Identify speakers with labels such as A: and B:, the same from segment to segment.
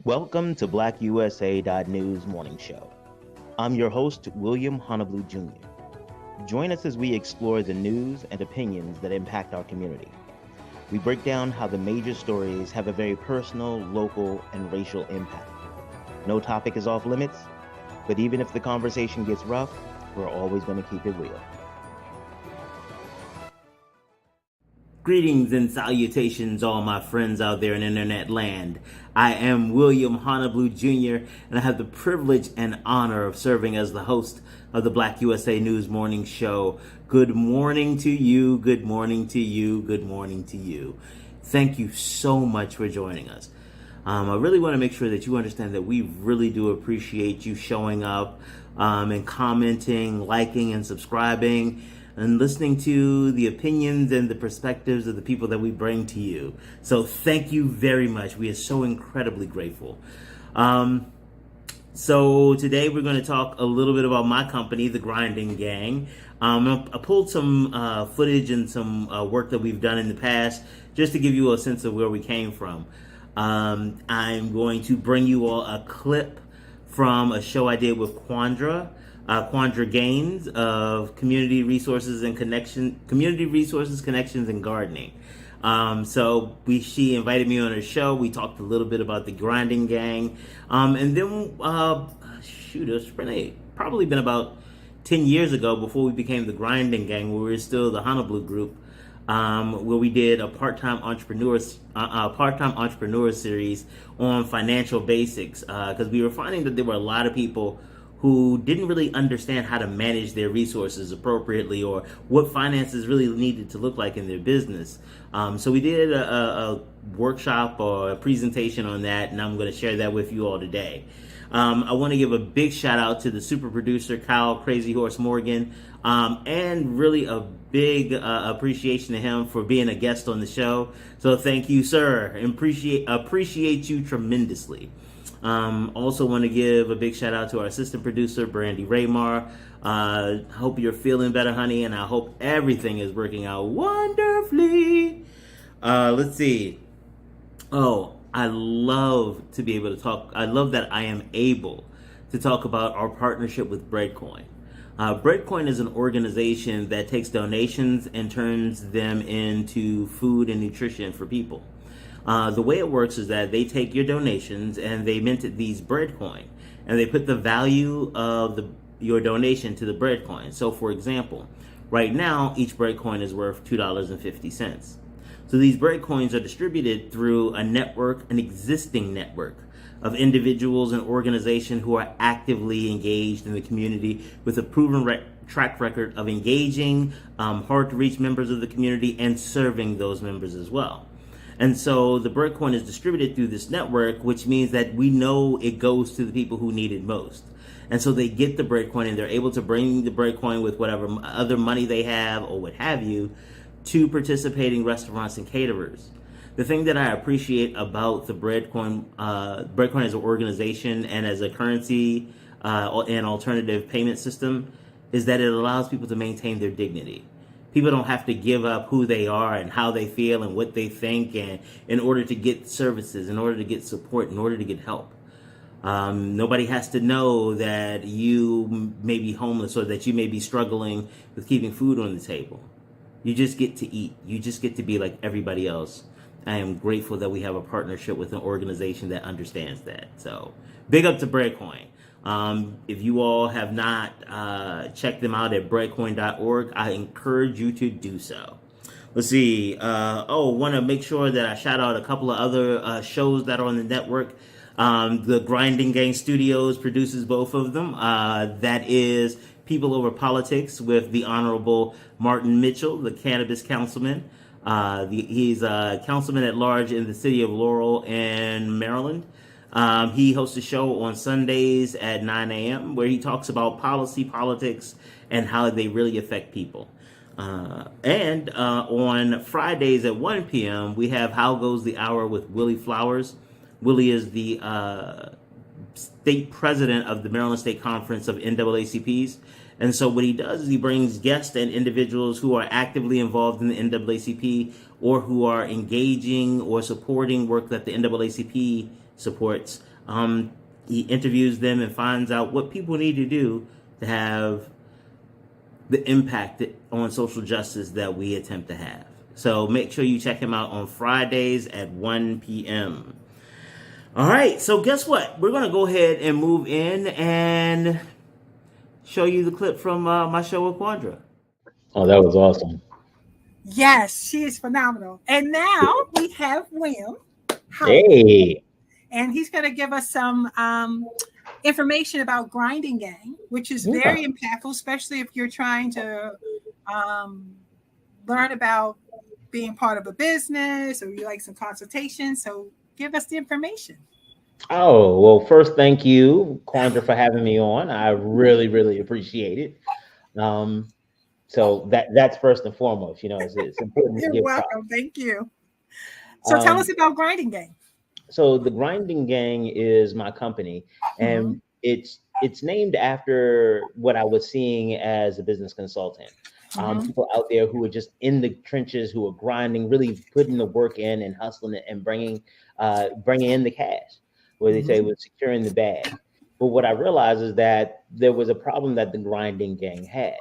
A: Welcome to BlackUSA.news morning show. I'm your host, William Honolulu Jr. Join us as we explore the news and opinions that impact our community. We break down how the major stories have a very personal, local, and racial impact. No topic is off limits, but even if the conversation gets rough, we're always going to keep it real.
B: Greetings and salutations, all my friends out there in internet land. I am William Honolulu Jr., and I have the privilege and honor of serving as the host of the Black USA News Morning Show. Good morning to you, good morning to you, good morning to you. Thank you so much for joining us. I really want to make sure that you understand that we really do appreciate you showing up and commenting, liking, and subscribing, and listening to the opinions and the perspectives of the people that we bring to you. So thank you very much. We are so incredibly grateful. So today we're going to talk a little bit about my company, the Grinding Gang. I pulled some footage and some work that we've done in the past just to give you a sense of where we came from. I'm going to bring you all a clip from a show I did with Quandra Gaines of Community Resources, Connections, and Gardening. So she invited me on her show. We talked a little bit about the Grinding Gang. And then, it's probably been about 10 years ago before we became the Grinding Gang, where we were still the Honolulu group, where we did a part-time entrepreneur series on financial basics, because we were finding that there were a lot of people who didn't really understand how to manage their resources appropriately or what finances really needed to look like in their business. So we did a workshop or a presentation on that, and I'm going to share that with you all today. I want to give a big shout out to the super producer, Kyle Crazy Horse Morgan, and really a big appreciation to him for being a guest on the show. So thank you, sir. Appreciate you tremendously. Also want to give a big shout out to our assistant producer, Brandy Raymar. Hope you're feeling better, honey, and I hope everything is working out wonderfully. Let's see. I love to be able to talk. I love that I am able to talk about our partnership with Breadcoin. Breadcoin is an organization that takes donations and turns them into food and nutrition for people. The way it works is that they take your donations and they mint these Breadcoin, and they put the value of your donation to the Breadcoin. So, for example, right now each Breadcoin is worth $2.50. So these Breadcoins are distributed through an existing network of individuals and organizations who are actively engaged in the community with a proven track record of engaging hard-to-reach members of the community and serving those members as well. And so the Breadcoin is distributed through this network, which means that we know it goes to the people who need it most. And so they get the Breadcoin and they're able to bring the Breadcoin with whatever other money they have or what have you to participating restaurants and caterers. The thing that I appreciate about the Breadcoin as an organization and as a currency and alternative payment system is that it allows people to maintain their dignity. People don't have to give up who they are and how they feel and what they think and in order to get services, in order to get support, in order to get help. Nobody has to know that you may be homeless or that you may be struggling with keeping food on the table. You just get to eat. You just get to be like everybody else. I am grateful that we have a partnership with an organization that understands that. So big up to Breadcoin. If you all have not checked them out at breadcoin.org, I encourage you to do so. Let's see. Want to make sure that I shout out a couple of other shows that are on the network. The Grinding Gang Studios produces both of them. That is People Over Politics with the Honorable Martin Mitchell, the cannabis councilman. He's a councilman at large in the city of Laurel in Maryland. He hosts a show on Sundays at 9 a.m. where he talks about policy, politics, and how they really affect people. And on Fridays at 1 p.m., we have How Goes the Hour with Willie Flowers. Willie is the state president of the Maryland State Conference of NAACPs. And so what he does is he brings guests and individuals who are actively involved in the NAACP or who are engaging or supporting work that the NAACP supports He interviews them and finds out what people need to do to have the impact on social justice that we attempt to have. So make sure you check him out on Fridays at 1 p.m. All right, so guess what? We're going to go ahead and move in and show you the clip from my show with Quandra.
A: Oh, that was awesome.
C: Yes, she is phenomenal. And now we have William.
A: Hey.
C: And he's going to give us some information about GrindingGang, which is very impactful, especially if you're trying to learn about being part of a business or you like some consultation. So give us the information.
A: Oh, well, first, thank you, Quandra, for having me on. I really, really appreciate it. So that's first and foremost, it's important.
C: You're welcome. Thank you. So tell us about GrindingGang.
A: So the GrindingGang is my company, and it's named after what I was seeing as a business consultant. People out there who are just in the trenches, who are grinding, really putting the work in and hustling it and bringing in the cash, where they say with securing the bag. But what I realized is that there was a problem that the GrindingGang had,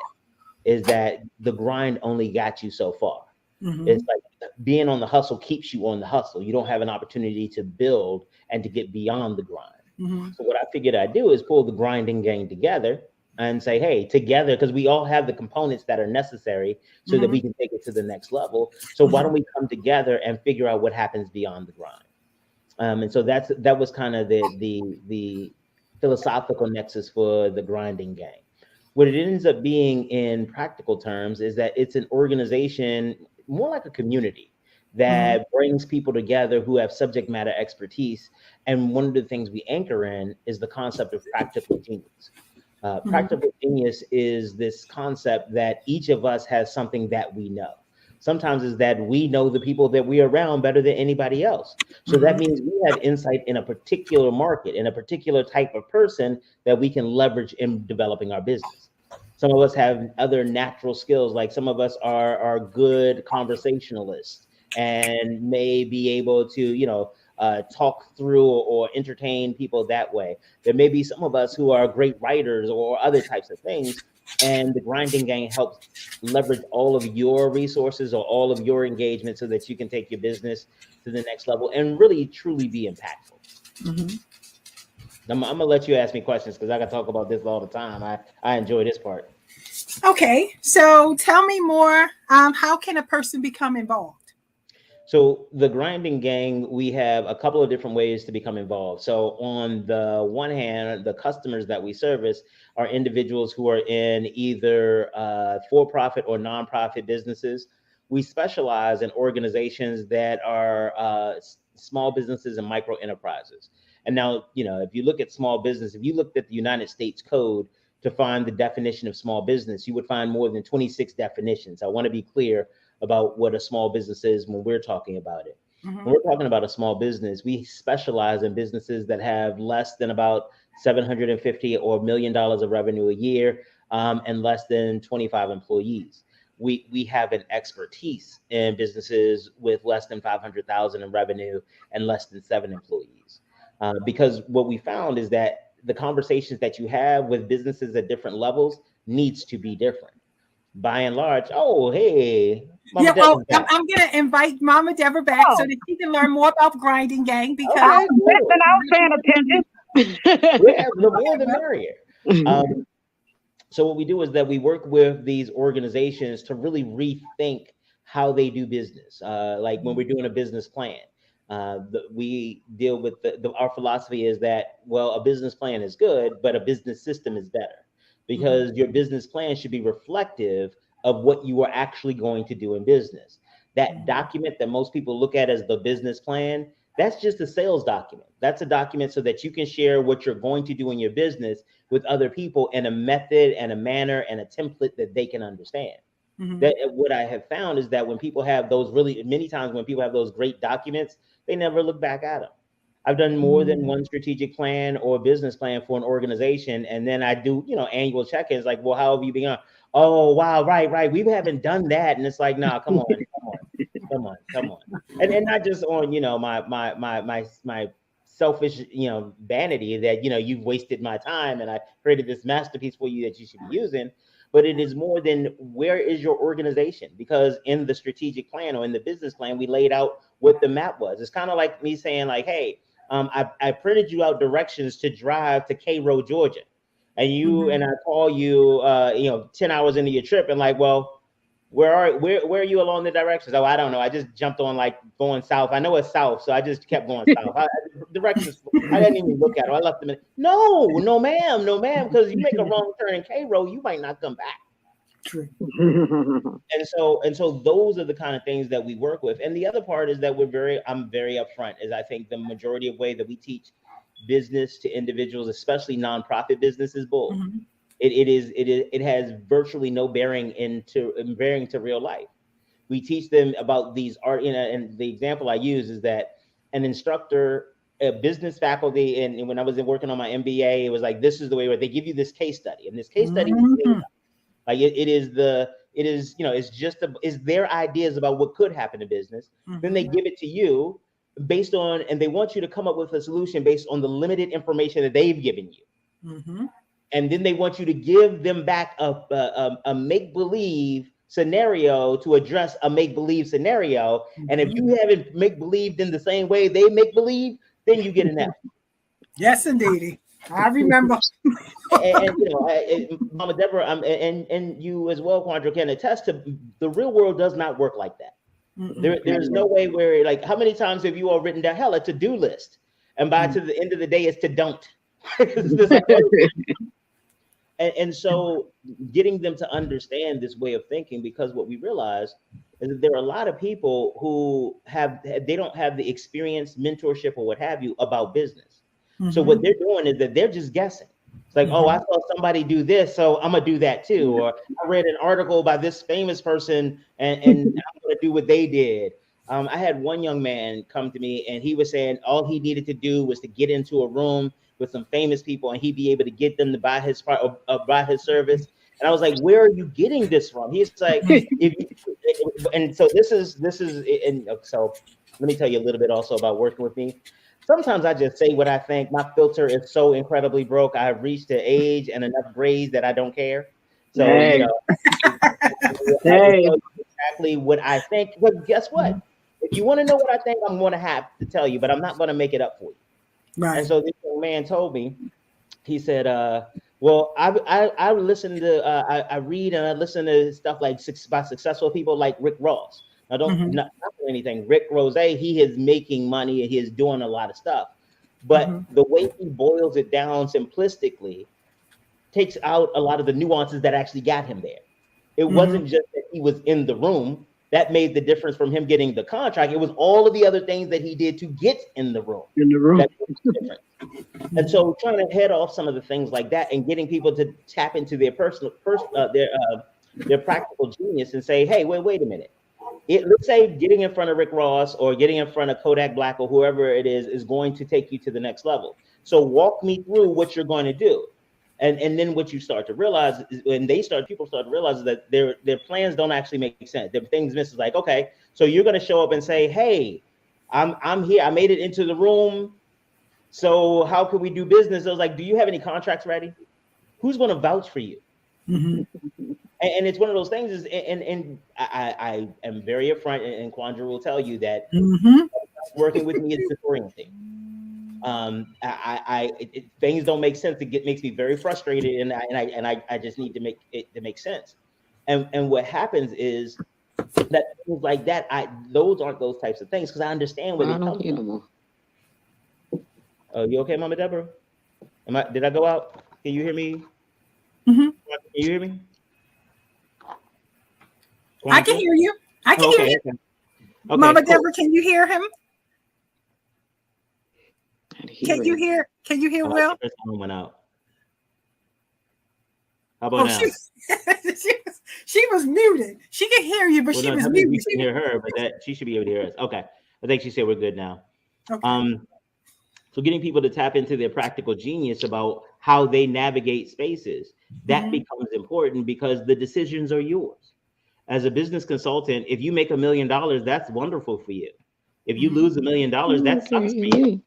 A: is that the grind only got you so far. It's like being on the hustle keeps you on the hustle. You don't have an opportunity to build and to get beyond the grind. So what I figured I'd do is pull the GrindingGang together and say, hey, together, because we all have the components that are necessary so that we can take it to the next level. So why don't we come together and figure out what happens beyond the grind? And so that was kind of the philosophical nexus for the GrindingGang. What it ends up being in practical terms is that it's an organization, more like a community, that brings people together who have subject matter expertise. And one of the things we anchor in is the concept of practical genius. Practical genius is this concept that each of us has something that we know. Sometimes is that we know the people that we're around better than anybody else. So that means we have insight in a particular market, in a particular type of person that we can leverage in developing our business. Some of us have other natural skills, like some of us are good conversationalists and may be able to, talk through or entertain people that way. There may be some of us who are great writers or other types of things. And the GrindingGang helps leverage all of your resources or all of your engagement so that you can take your business to the next level and really, truly be impactful. I'm going to let you ask me questions because I can talk about this all the time. I enjoy this part.
C: Okay, so tell me more. How can a person become involved?
A: So the GrindingGang, we have a couple of different ways to become involved. So on the one hand, the customers that we service are individuals who are in either for-profit or nonprofit businesses. We specialize in organizations that are small businesses and micro enterprises. And now, if you look at small business, if you looked at the United States Code to find the definition of small business, you would find more than 26 definitions. I want to be clear about what a small business is when we're talking about it. When we're talking about a small business, we specialize in businesses that have less than about $750 or $1 million of revenue a year, and less than 25 employees. We have an expertise in businesses with less than 500,000 in revenue and less than 7 employees. Because what we found is that the conversations that you have with businesses at different levels needs to be different. By and large, hey,
C: I'm going to invite Mama Deborah back so that she can learn more about GrindingGang, because
D: I was paying attention.
A: Yeah, the more the merrier. So what we do is that we work with these organizations to really rethink how they do business. Like when we're doing a business plan, we deal with our philosophy is that, well, a business plan is good, but a business system is better. Because your business plan should be reflective of what you are actually going to do in business. That document that most people look at as the business plan, that's just a sales document. That's a document so that you can share what you're going to do in your business with other people in a method and a manner and a template that they can understand. That what I have found is that when people have those many times when people have those great documents, they never look back at them. I've done more than one strategic plan or business plan for an organization. And then I do, annual check-ins like, well, how have you been? Oh, wow. Right. We haven't done that. And it's like, nah, come on. And not just on, my selfish, vanity that, you've wasted my time and I created this masterpiece for you that you should be using. But it is more than where is your organization? Because in the strategic plan or in the business plan, we laid out what the map was. It's kind of like me saying like, hey, I printed you out directions to drive to Cairo, Georgia. And and I call you, 10 hours into your trip and like, well, where are you along the directions? Oh, I don't know. I just jumped on like going south. I know it's south, so I just kept going south. Directions, I didn't even look at it. I left them in. No, ma'am, because you make a wrong turn in Cairo, you might not come back.
C: True.
A: And so those are the kind of things that we work with. And the other part is that I'm very upfront, is I think the majority of way that we teach business to individuals, especially nonprofit business, is bull. It has virtually no bearing to real life. We teach them about these art, and the example I use is that an instructor, a business faculty, and when I was working on my MBA, it was like, this is the way where they give you this case study, and this case study like it's their ideas about what could happen to business. Then they give it to you and they want you to come up with a solution based on the limited information that they've given you. And then they want you to give them back a make-believe scenario to address a make-believe scenario. And if you haven't make-believed in the same way they make-believe, then you get an F.
C: Yes, indeed. I remember.
A: and Mama Deborah, and you as well, Quandra, can attest to the real world does not work like that. There's no way where, like, how many times have you all written down, hell, a to-do list, and by to the end of the day, it's to don't. And so getting them to understand this way of thinking, because what we realize is that there are a lot of people who they don't have the experience, mentorship, or what have you about business. So what they're doing is that they're just guessing. It's like, oh, I saw somebody do this, so I'm gonna do that too. Or I read an article by this famous person, and I'm gonna do what they did. I had one young man come to me, and he was saying all he needed to do was to get into a room with some famous people, and he'd be able to get them to buy his buy his service. And I was like, where are you getting this from? He's like, and so this is, and so let me tell you a little bit also about working with me. Sometimes I just say what I think. My filter is so incredibly broke. I have reached an age and enough grades that I don't care. So, exactly what I think. But guess what? If you want to know what I think, I'm going to have to tell you, but I'm not going to make it up for you.
C: Right.
A: And so this young man told me, he said, well, I listen to, I read and I listen to stuff like by successful people like Rick Ross. Now, not anything. Rick Rose, he is making money and he is doing a lot of stuff. But the way he boils it down simplistically takes out a lot of the nuances that actually got him there. It wasn't just that he was in the room that made the difference from him getting the contract. It was all of the other things that he did to get in the room. That made the difference. And so trying to head off some of the things like that and getting people to tap into their their practical genius and say, hey, wait a minute. Let's say getting in front of Rick Ross or getting in front of Kodak Black or whoever it is going to take you to the next level. So walk me through what you're going to do. And then what you start to realize is people start to realize that their plans don't actually make sense. Their things miss is like, okay, so you're going to show up and say, hey, I'm here. I made it into the room. So how can we do business? I was like, do you have any contracts ready? Who's going to vouch for you? And it's one of those things and I am very upfront, and Quandra will tell you that working with me is disorienting. Things don't make sense. It makes me very frustrated, and I just need to make it to make sense. And what happens is that things like that, those aren't those types of things because I understand where they come from. Oh, you okay, Mama Deborah? Did I go out? Can you hear me? Can you hear me?
C: I can hear you. I can hear you. Okay, Mama Deborah, can you hear him? Can you hear Will?
A: Went out. How about now?
C: She was muted. She can hear you, but she was muted.
A: You can hear her, but she should be able to hear us. Okay. I think she said we're good now. Okay. So getting people to tap into their practical genius about how they navigate spaces, that becomes important because the decisions are yours. As a business consultant, if you make $1 million, that's wonderful for you. If you lose $1 million, that sucks for you.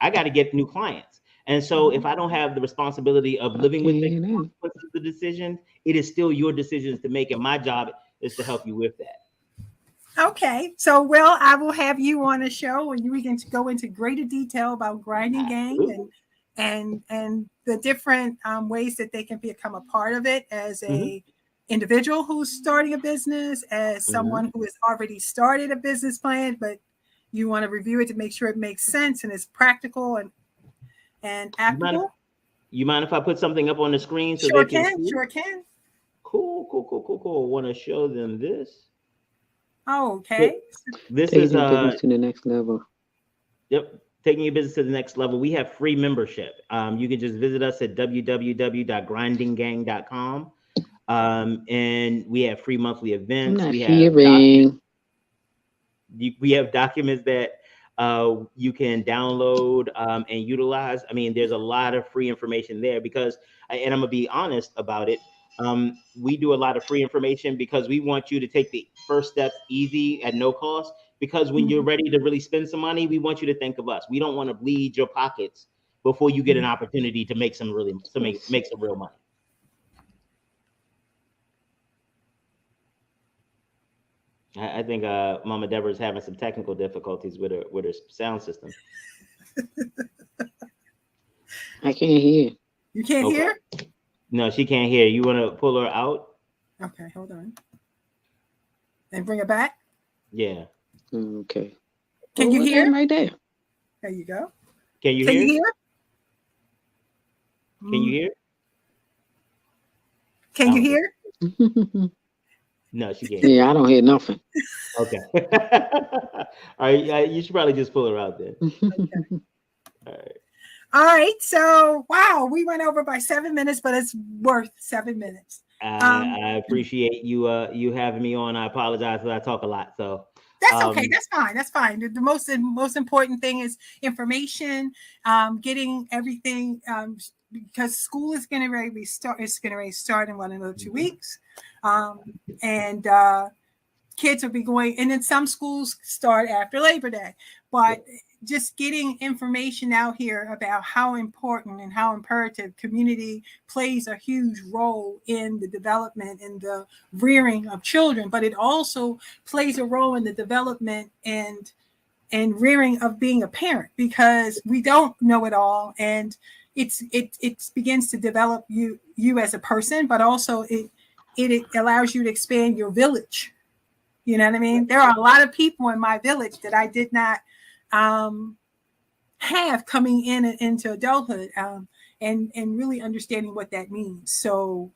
A: I got to get new clients. And so if I don't have the responsibility of living with the consequences of the decisions, it is still your decisions to make. And my job is to help you with that.
C: Okay, so Will, I will have you on a show and we can go into greater detail about GrindingGang and the different ways that they can become a part of it as a individual who's starting a business, as someone who has already started a business plan, but you want to review it to make sure it makes sense and is practical and applicable.
A: You mind if I put something up on the screen so
C: Sure
A: they can
C: can,
A: see?
C: sure can.
A: Cool. I want to show them this.
C: Oh, okay.
A: This
E: taking
A: is
E: business to the next level.
A: Yep, taking your business to the next level. We have free membership. You can just visit us at www.grindinggang.com. And we have free monthly events.
E: I'm not
A: We have documents that you can download and utilize. I mean, there's a lot of free information there because, and I'm gonna be honest about it. We do a lot of free information because we want you to take the first steps easy at no cost. Because when you're ready to really spend some money, we want you to think of us. We don't want to bleed your pockets before you get an opportunity to make some real money. I think Mama Deborah's having some technical difficulties with her sound system.
E: I can't hear.
C: You can't hear?
A: No, she can't hear. You want to pull her out?
C: Okay, hold on. And bring her back?
A: Yeah.
E: Okay.
C: Can you hear?
E: Right there.
C: There you go.
A: Can you hear? Can you hear?
C: Can you hear?
A: No, she can't.
E: Yeah, I don't hear nothing.
A: Okay. All right. You should probably just pull her out then.
C: Okay. All right. So, wow, we went over by 7 minutes, but it's worth 7 minutes.
A: I appreciate you having me on. I apologize that I talk a lot. So
C: that's okay. That's fine. That's fine. The most important thing is information, getting everything, because school is going to restart. It's going to start in another 2 weeks, and kids will be going. And then some schools start after Labor Day, but just getting information out here about how important and how imperative community plays a huge role in the development and the rearing of children, but it also plays a role in the development and rearing of being a parent, because we don't know it all, and it begins to develop you as a person, but also it allows you to expand your village. You know what I mean? There are a lot of people in my village that I did not have coming into adulthood, and really understanding what that means. So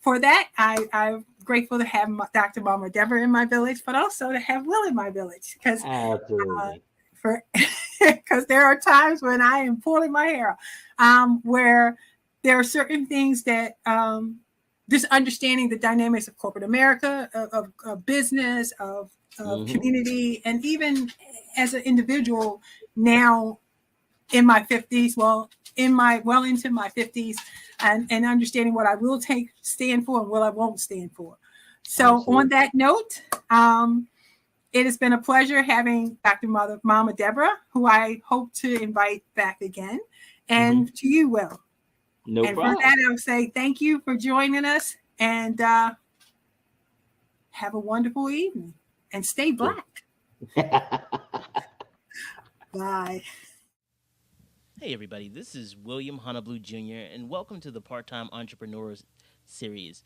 C: for that, I'm grateful to have Dr. Mama Deborah in my village, but also to have Will in my village, because there are times when I am pulling my hair, where there are certain things that just understanding the dynamics of corporate America, of business, of community, and even as an individual now in my 50s, into my 50s, and understanding what I will stand for and what I won't stand for. So on that note, it has been a pleasure having Dr. Mama Deborah, who I hope to invite back again, and to you, Will.
A: No problem.
C: For that, I'll say thank you for joining us, and have a wonderful evening, and stay Black. Bye.
B: Hey everybody, this is William Honeyblue Jr. and welcome to the Part-Time Entrepreneurs Series.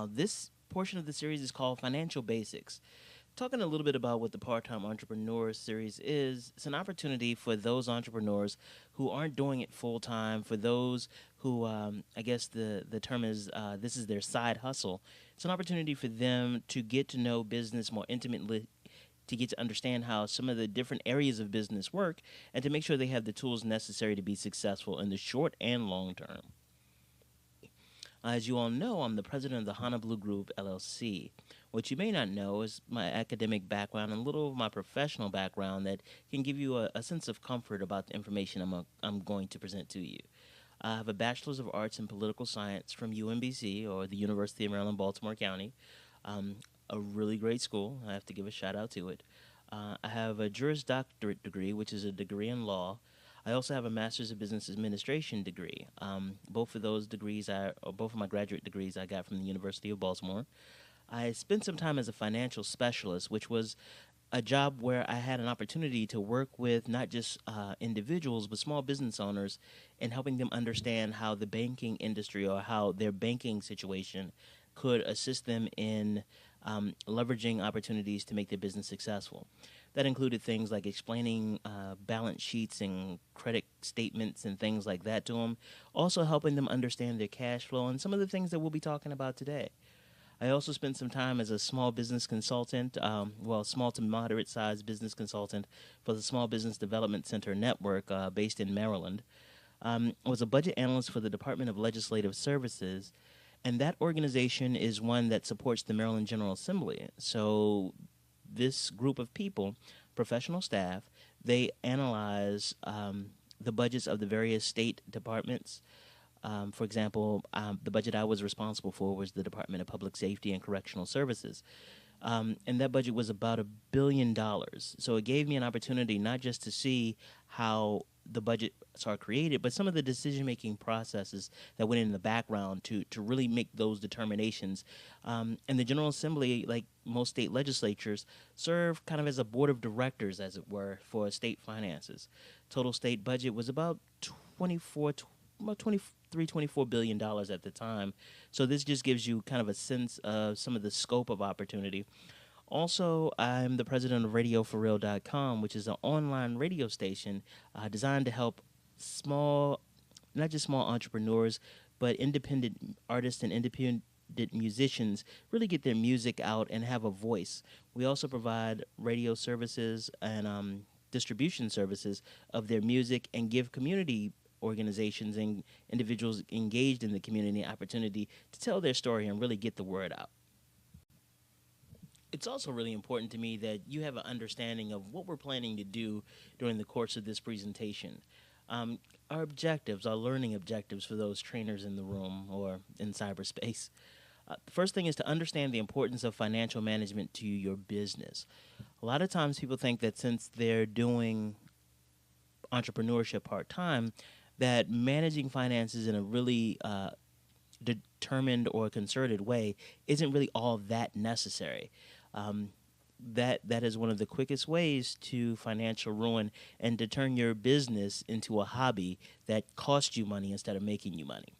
B: This portion of the series is called Financial Basics. Talking a little bit about what the Part-Time Entrepreneurs Series is, it's an opportunity for those entrepreneurs who aren't doing it full-time, for those who, I guess the term is, this is their side hustle. It's an opportunity for them to get to know business more intimately, to get to understand how some of the different areas of business work, and to make sure they have the tools necessary to be successful in the short and long term. As you all know, I'm the president of the Honeyblue Group, LLC. What you may not know is my academic background and a little of my professional background that can give you a sense of comfort about the information I'm going to present to you. I have a Bachelor's of Arts in Political Science from UMBC, or the University of Maryland, Baltimore County. A really great school. I have to give a shout out to it. I have a Juris Doctorate degree, which is a degree in law.
A: I also have a Master's of Business Administration degree. Both of those degrees, both of my graduate degrees, I got from the University of Baltimore. I spent some time as a financial specialist, which was a job where I had an opportunity to work with not just individuals, but small business owners and helping them understand how the banking industry or how their banking situation could assist them in leveraging opportunities to make their business successful. That included things like explaining balance sheets and credit statements and things like that to them, also helping them understand their cash flow and some of the things that we'll be talking about today. I also spent some time as a small business consultant, small to moderate sized business consultant for the Small Business Development Center Network based in Maryland. I was a budget analyst for the Department of Legislative Services, and that organization is one that supports the Maryland General Assembly. So this group of people, professional staff, they analyze the budgets of the various state departments. For example, the budget I was responsible for was the Department of Public Safety and Correctional Services. And that budget was about $1 billion. So it gave me an opportunity not just to see how the budgets are created, but some of the decision-making processes that went in the background to really make those determinations. And the General Assembly, like most state legislatures, serve kind of as a board of directors, as it were, for state finances. Total state budget was about $24 billion at the time. So this just gives you kind of a sense of some of the scope of opportunity. Also, I'm the president of RadioForReal.com, which is an online radio station designed to help not just small entrepreneurs, but independent artists and independent musicians really get their music out and have a voice. We also provide radio services and distribution services of their music and give community organizations and individuals engaged in the community opportunity to tell their story and really get the word out. It's also really important to me that you have an understanding of what we're planning to do during the course of this presentation. Our objectives, our learning objectives for those trainers in the room or in cyberspace. The first thing is to understand the importance of financial management to your business. A lot of times people think that since they're doing entrepreneurship part-time, that managing finances in a really determined or concerted way isn't really all that necessary. That is one of the quickest ways to financial ruin and to turn your business into a hobby that costs you money instead of making you money.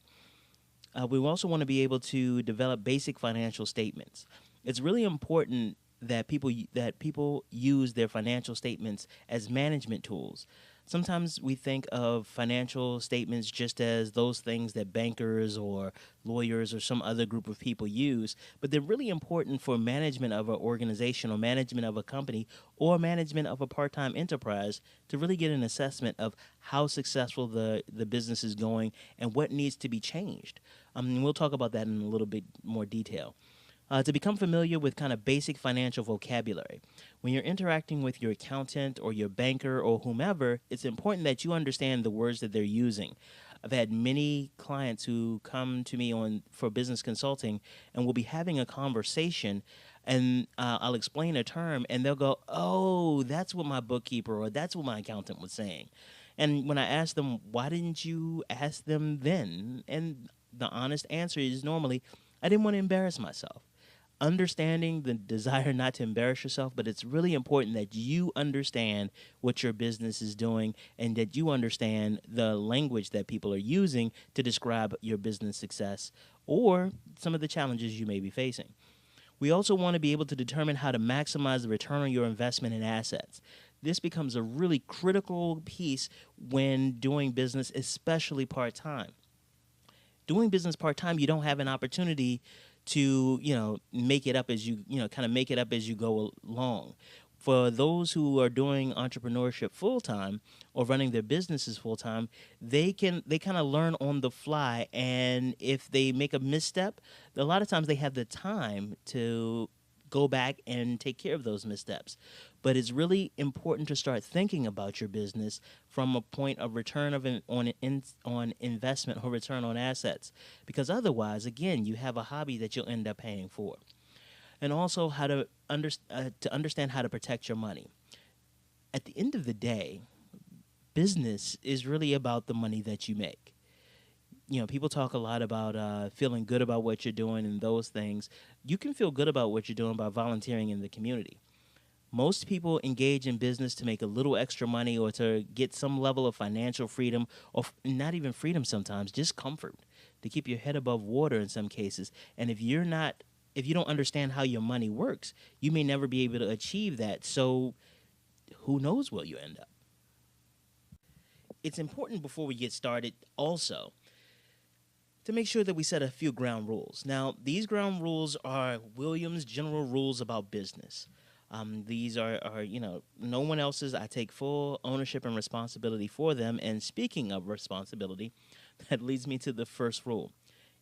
A: We also want to be able to develop basic financial statements. It's really important that people use their financial statements as management tools. Sometimes we think of financial statements just as those things that bankers or lawyers or some other group of people use, but they're really important for management of an organization or management of a company or management of a part-time enterprise to really get an assessment of how successful the business is going and what needs to be changed. We'll talk about that in a little bit more detail. To become familiar with kind of basic financial vocabulary. When you're interacting with your accountant or your banker or whomever, it's important that you understand the words that they're using. I've had many clients who come to me for business consulting and we'll be having a conversation and I'll explain a term and they'll go, oh, that's what my bookkeeper or that's what my accountant was saying. And when I ask them, why didn't you ask them then? And the honest answer is normally, I didn't want to embarrass myself. Understanding the desire not to embarrass yourself, but it's really important that you understand what your business is doing and that you understand the language that people are using to describe your business success or some of the challenges you may be facing. We also want to be able to determine how to maximize the return on your investment in assets. This becomes a really critical piece when doing business, especially part-time. Doing business part-time, you don't have an opportunity to, make it up as you go along. For those who are doing entrepreneurship full-time or running their businesses full-time, they kind of learn on the fly. And if they make a misstep, a lot of times they have the time to go back and take care of those missteps. But it's really important to start thinking about your business from a point of return on investment or return on assets, because otherwise, again, you have a hobby that you'll end up paying for. And also how to understand how to protect your money. At the end of the day,
B: business is really about the money that you make. You know, people talk a lot about feeling good about what you're doing and those things. You can feel good about what you're doing by volunteering in the community. Most people engage in business to make a little extra money or to get some level of financial freedom, or not even freedom sometimes, just comfort, to keep your head above water in some cases. And if you don't understand how your money works, you may never be able to achieve that. So who knows where you end up. It's important before we get started also to make sure that we set a few ground rules. Now, these ground rules are Williams' general rules about business. These are no one else's. I take full ownership and responsibility for them. And speaking of responsibility, that leads me to the first rule.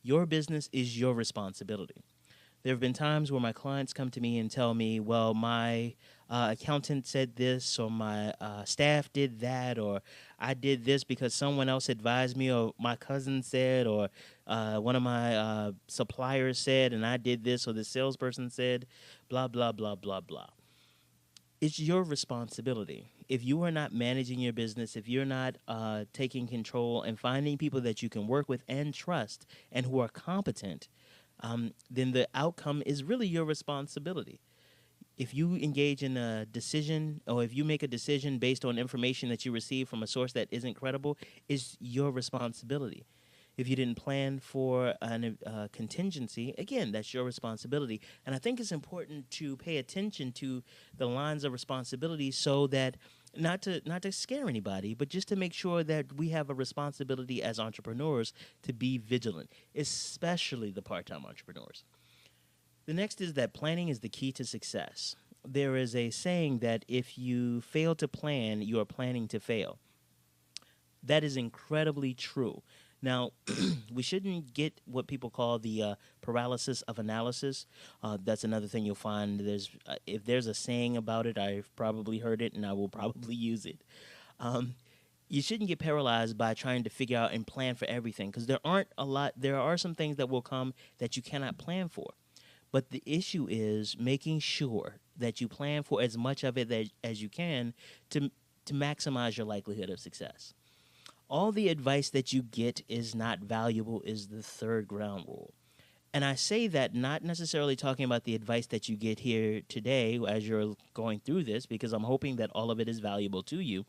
B: Your business is your responsibility. There have been times where my clients come to me and tell me, well, my accountant said this, or my staff did that, or I did this because someone else advised me, or my cousin said, or one of my suppliers said, and I did this, or the salesperson said, blah, blah, blah, blah, blah. It's your responsibility. If you are not managing your business, if you're not taking control and finding people that you can work with and trust and who are competent, then the outcome is really your responsibility. If you engage in a decision, or if you make a decision based on information that you receive from a source that isn't credible, it's your responsibility. If you didn't plan for a contingency, again, that's your responsibility. And I think it's important to pay attention to the lines of responsibility, so that not to scare anybody, but just to make sure that we have a responsibility as entrepreneurs to be vigilant, especially the part-time entrepreneurs. The next is that planning is the key to success. There is a saying that if you fail to plan, you are planning to fail. That is incredibly true. Now, we shouldn't get what people call the paralysis of analysis. That's another thing you'll find. If there's a saying about it, I've probably heard it, and I will probably use it. You shouldn't get paralyzed by trying to figure out and plan for everything, because there are some things that will come that you cannot plan for. But the issue is making sure that you plan for as much of it as you can to maximize your likelihood of success. All the advice that you get is not valuable is the third ground rule. And I say that not necessarily talking about the advice that you get here today as you're going through this, because I'm hoping that all of it is valuable to you,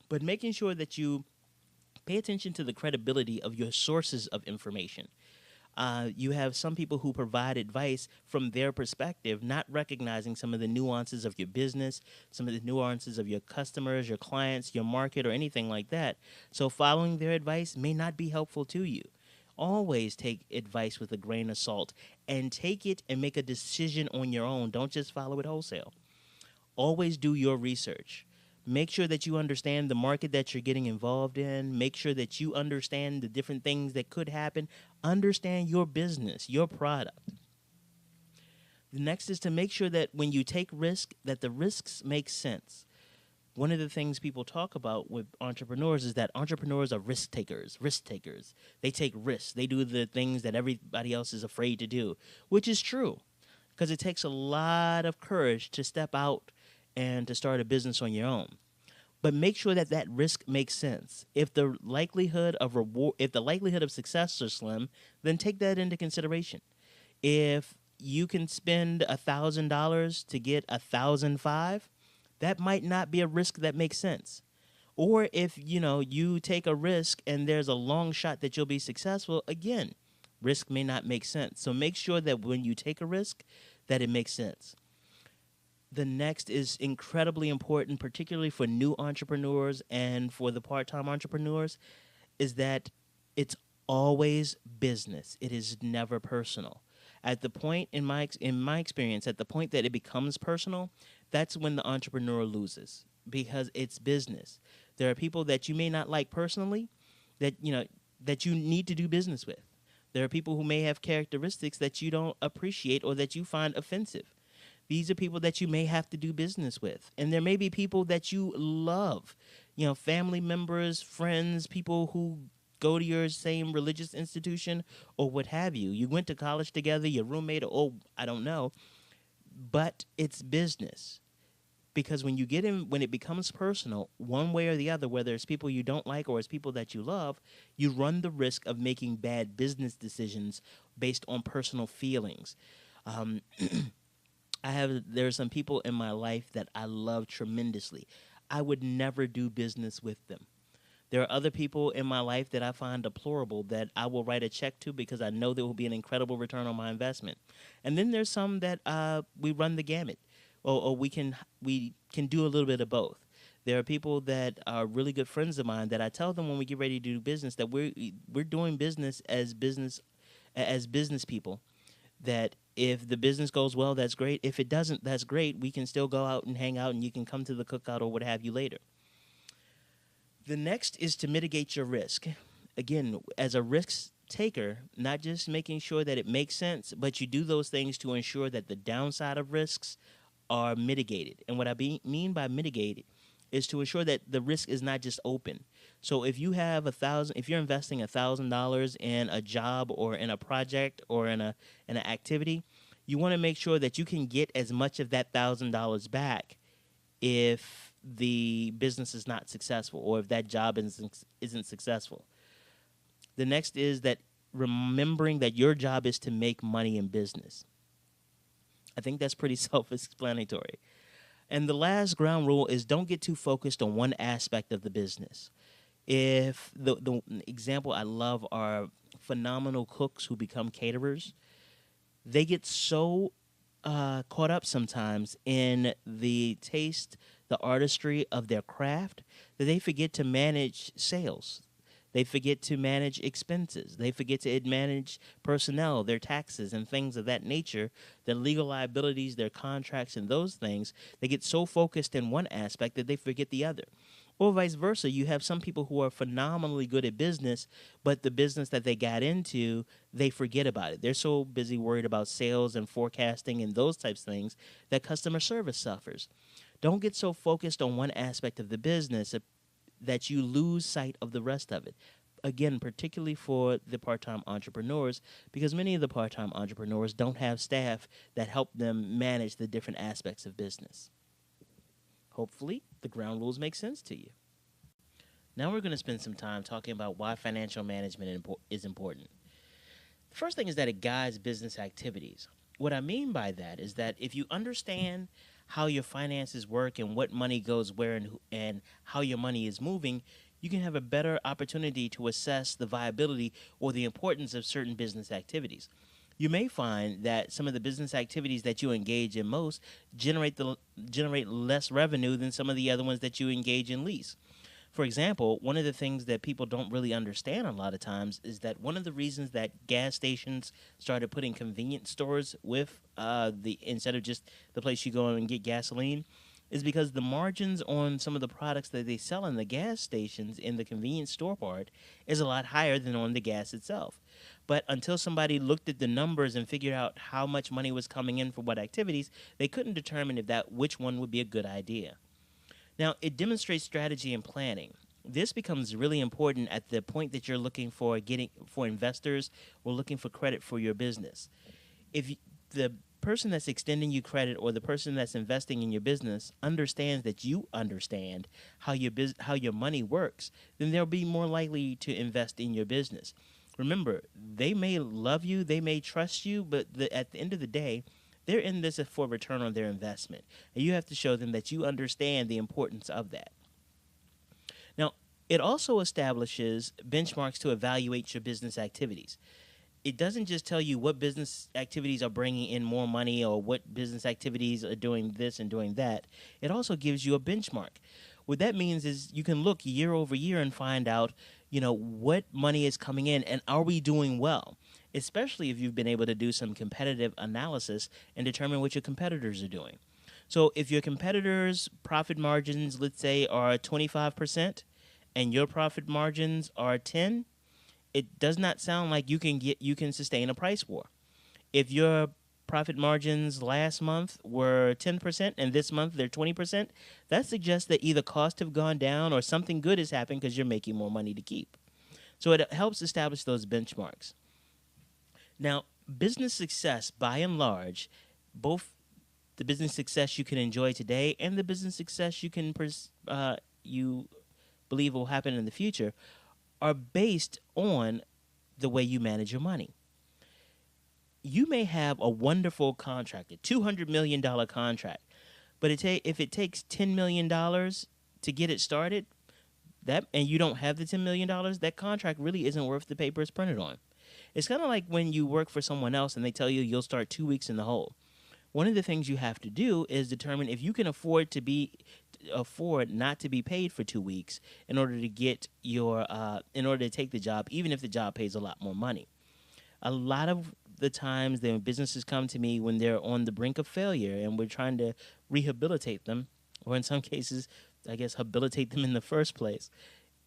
B: but making sure that you pay attention to the credibility of your sources of information. You have some people who provide advice from their perspective, not recognizing some of the nuances of your business, some of the nuances of your customers, your clients, your market, or anything like that. So following their advice may not be helpful to you. Always take advice with a grain of salt, and take it and make a decision on your own. Don't just follow it wholesale. Always do your research. Make sure that you understand the market that you're getting involved in. Make sure that you understand the different things that could happen. Understand your business, your product. The next is to make sure that when you take risk, that the risks make sense. One of the things people talk about with entrepreneurs is that entrepreneurs are risk takers. They take risks. They do the things that everybody else is afraid to do, which is true, because it takes a lot of courage to step out and to start a business on your own. But make sure that that risk makes sense. If the likelihood of success is slim, then take that into consideration. If you can spend $1,000 to get 1,005, that might not be a risk that makes sense. Or if you take a risk and there's a long shot that you'll be successful, again, risk may not make sense. So make sure that when you take a risk, that it makes sense. The next is incredibly important, particularly for new entrepreneurs and for the part-time entrepreneurs, is that it's always business. It is never personal. At the point, in my experience, at the point that it becomes personal, that's when the entrepreneur loses, because it's business. There are people that you may not like personally that you need to do business with. There are people who may have characteristics that you don't appreciate or that you find offensive. These are people that you may have to do business with. And there may be people that you love, family members, friends, people who go to your same religious institution or what have you. You went to college together, your roommate, or I don't know. But it's business. Because when you get in, when it becomes personal, one way or the other, whether it's people you don't like or it's people that you love, you run the risk of making bad business decisions based on personal feelings. Um, there are some people in my life that I love tremendously. I would never do business with them. There are other people in my life that I find deplorable that I will write a check to because I know there will be an incredible return on my investment. And then there's some that we run the gamut, or we can do a little bit of both. There are people that are really good friends of mine that I tell them when we get ready to do business that we're doing business as business people. That if the business goes well, that's great. If it doesn't, that's great. We can still go out and hang out, and you can come to the cookout or what have you later. The next is to mitigate your risk. Again, as a risk taker, not just making sure that it makes sense, but you do those things to ensure that the downside of risks are mitigated. And what mean by mitigated is to ensure that the risk is not just open. So if you have if you're investing $1,000 in a job or in a project or in an activity, you want to make sure that you can get as much of that $1,000 back if the business is not successful or if that job isn't successful. The next is that remembering that your job is to make money in business. I think that's pretty self-explanatory. And the last ground rule is don't get too focused on one aspect of the business. If the example I love are phenomenal cooks who become caterers, they get so caught up sometimes in the taste, the artistry of their craft that they forget to manage sales. They forget to manage expenses. They forget to manage personnel, their taxes, and things of that nature, their legal liabilities, their contracts, and those things. They get so focused in one aspect that they forget the other. Or vice versa, you have some people who are phenomenally good at business, but the business that they got into, they forget about it. They're so busy worried about sales and forecasting and those types of things that customer service suffers. Don't get so focused on one aspect of the business that you lose sight of the rest of it. Again, particularly for the part-time entrepreneurs, because many of the part-time entrepreneurs don't have staff that help them manage the different aspects of business. Hopefully, the ground rules make sense to you. Now we're going to spend some time talking about why financial management is important. The first thing is that it guides business activities. What I mean by that is that if you understand how your finances work and what money goes where and how your money is moving, you can have a better opportunity to assess the viability or the importance of certain business activities. You may find that some of the business activities that you engage in most generate less revenue than some of the other ones that you engage in least. For example, one of the things that people don't really understand a lot of times is that one of the reasons that gas stations started putting convenience stores with instead of just the place you go and get gasoline is because the margins on some of the products that they sell in the gas stations in the convenience store part is a lot higher than on the gas itself. But until somebody looked at the numbers and figured out how much money was coming in for what activities, they couldn't determine which one would be a good idea. Now, it demonstrates strategy and planning. This becomes really important at the point that you're looking for investors or looking for credit for your business. If the person that's extending you credit or the person that's investing in your business understands that you understand how your money works, then they'll be more likely to invest in your business. Remember, they may love you, they may trust you, but at the end of the day, they're in this for return on their investment. And you have to show them that you understand the importance of that. Now, it also establishes benchmarks to evaluate your business activities. It doesn't just tell you what business activities are bringing in more money or what business activities are doing this and doing that. It also gives you a benchmark. What that means is you can look year over year and find out, what money is coming in and are we doing well? Especially if you've been able to do some competitive analysis and determine what your competitors are doing. So if your competitors' profit margins, let's say, are 25% and your profit margins are 10%, it does not sound like you can sustain a price war. If your profit margins last month were 10% and this month they're 20%, that suggests that either costs have gone down or something good has happened because you're making more money to keep. So it helps establish those benchmarks. Now, business success, by and large, both
A: the business success you can enjoy today and the business success you believe will happen in the future are based on the way you manage your money. You may have a wonderful contract, a $200 million contract, but if it takes $10 million to get it started, and you don't have the $10 million, that contract really isn't worth the paper it's printed on. It's kind of like when you work for someone else and they tell you you'll start 2 weeks in the hole. One of the things you have to do is determine if you can afford not to be paid for 2 weeks in order to in order to take the job, even if the job pays a lot more money. A lot of the times the businesses come to me when they're on the brink of failure and we're trying to rehabilitate them, or in some cases, I guess, habilitate them in the first place,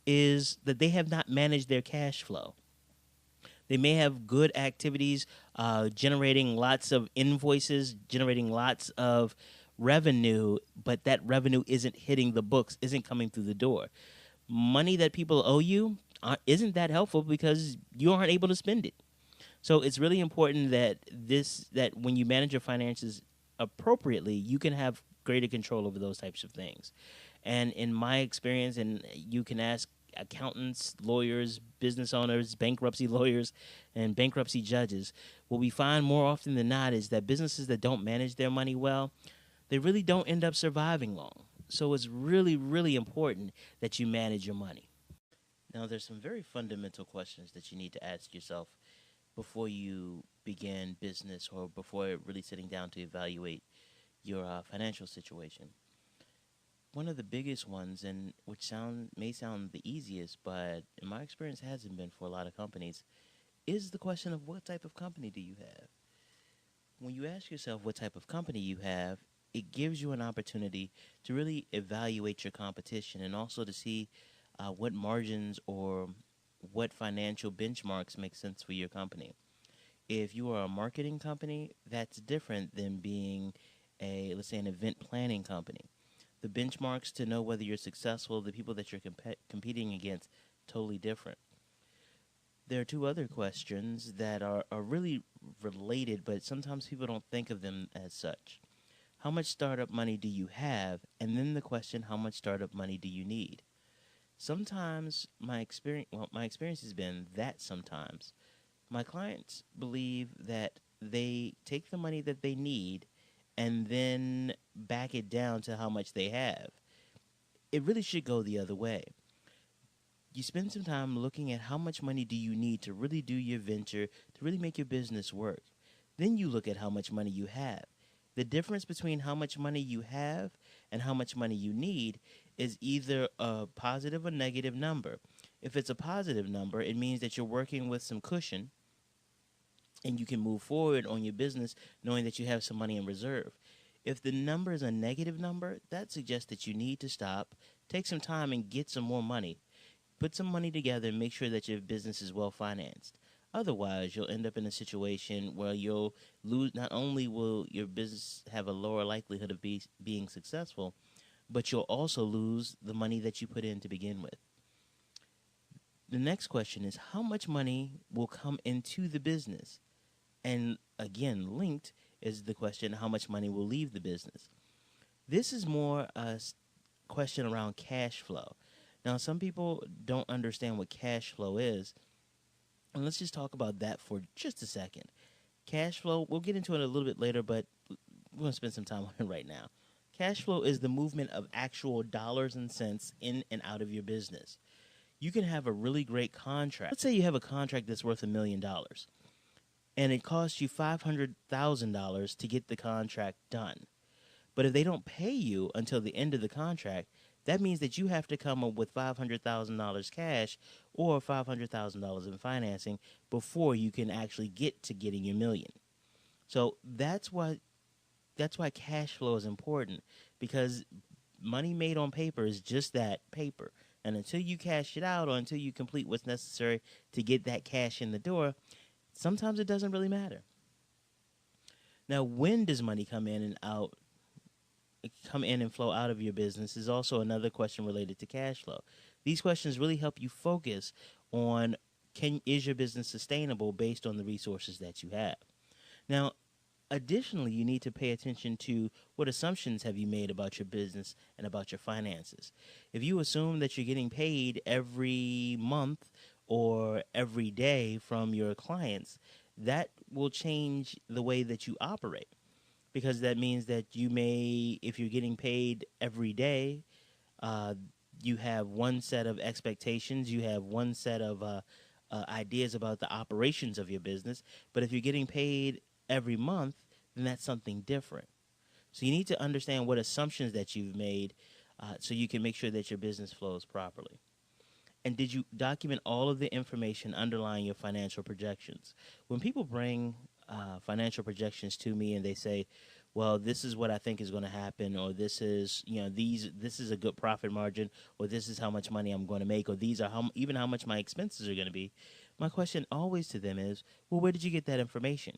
A: is that they have not managed their cash flow. They may have good activities, generating lots of invoices, generating lots of revenue, but that revenue isn't hitting the books, isn't coming through the door. Money that people owe you isn't that helpful because you aren't able to spend it. So it's really important that when you manage your finances appropriately, you can have greater control over those types of things. And in my experience, and you can ask accountants, lawyers, business owners, bankruptcy lawyers, and bankruptcy judges, what we find more often than not is that businesses that don't manage their money well, they really don't end up surviving long. So it's really, really important that you manage your money. Now, there's some very fundamental questions that you need to ask yourself before you begin business or before really sitting down to evaluate your financial situation. One of the biggest ones, and which may sound the easiest, but in my experience hasn't been for a lot of companies, is the question of what type of company do you have? When you ask yourself what type of company you have, it gives you an opportunity to really evaluate your competition and also to see what margins or what financial benchmarks make sense for your company. If you are a marketing company, that's different than being let's say, an event planning company. The benchmarks to know whether you're successful, the people that you're competing against, totally different. There are two other questions that are really related, but sometimes people don't think of them as such. How much startup money do you have? And then the question, how much startup money do you need? Sometimes my experience has been that sometimes my clients believe that they take the money that they need and then back it down to how much they have. It really should go the other way. You spend some time looking at how much money do you need to really do your venture, to really make your business work. Then you look at how much money you have. The difference between how much money you have and how much money you need is either a positive or negative number. If it's a positive number, it means that you're working with some cushion and you can move forward on your business knowing that you have some money in reserve. If the number is a negative number, that suggests that you need to stop, take some time and get some more money. Put some money together and make sure that your business is well financed. Otherwise, you'll end up in a situation where you'll lose. Not only will your business have a lower likelihood of being successful, but you'll also lose the money that you put in to begin with. The next question is, how much money will come into the business? And again, linked is the question, how much money will leave the business? This is more a question around cash flow. Now, some people don't understand what cash flow is. And let's just talk about that for just a second. Cash flow, we'll get into it a little bit later, but we're going to spend some time on it right now. Cash flow is the movement of actual dollars and cents in and out of your business. You can have a really great contract. Let's say you have a contract that's worth $1 million. And it costs you $500,000 to get the contract done. But if they don't pay you until the end of the contract, that means that you have to come up with $500,000 cash or $500,000 in financing before you can actually get to getting your $1 million. So that's why cash flow is important, because money made on paper is just that, paper. And until you cash it out or until you complete what's necessary to get that cash in the door, sometimes it doesn't really matter. Now, when does money come in and flow out of your business is also another question related to cash flow. These questions really help you focus on, is your business sustainable based on the resources that you have? Now, Additionally, you need to pay attention to what assumptions have you made about your business and about your finances. If you assume that you're getting paid every month or every day from your clients, that will change the way that you operate, because that means that you may, if you're getting paid every day, uh, you have one set of expectations, you have one set of ideas about the operations of your business. But if you're getting paid every month, then that's something different. So you need to understand what assumptions that you've made, so you can make sure that your business flows properly. And did you document all of the information underlying your financial projections? When people bring financial projections to me and they say, well, this is what I think is going to happen, or this is, this is a good profit margin, or this is how much money I'm going to make, or these are even how much my expenses are going to be. My question always to them is, well, where did you get that information?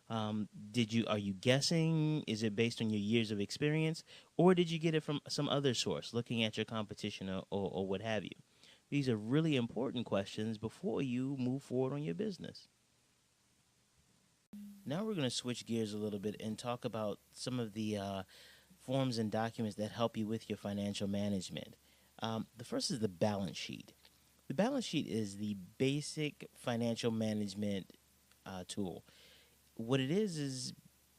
A: Are you guessing? Is it based on your years of experience, or did you get it from some other source, looking at your competition or what have you? These are really important questions before you move forward on your business. Now we're going to switch gears a little bit and talk about some of the forms and documents that help you with your financial management. The first is the balance sheet. The balance sheet is the basic financial management tool. What it is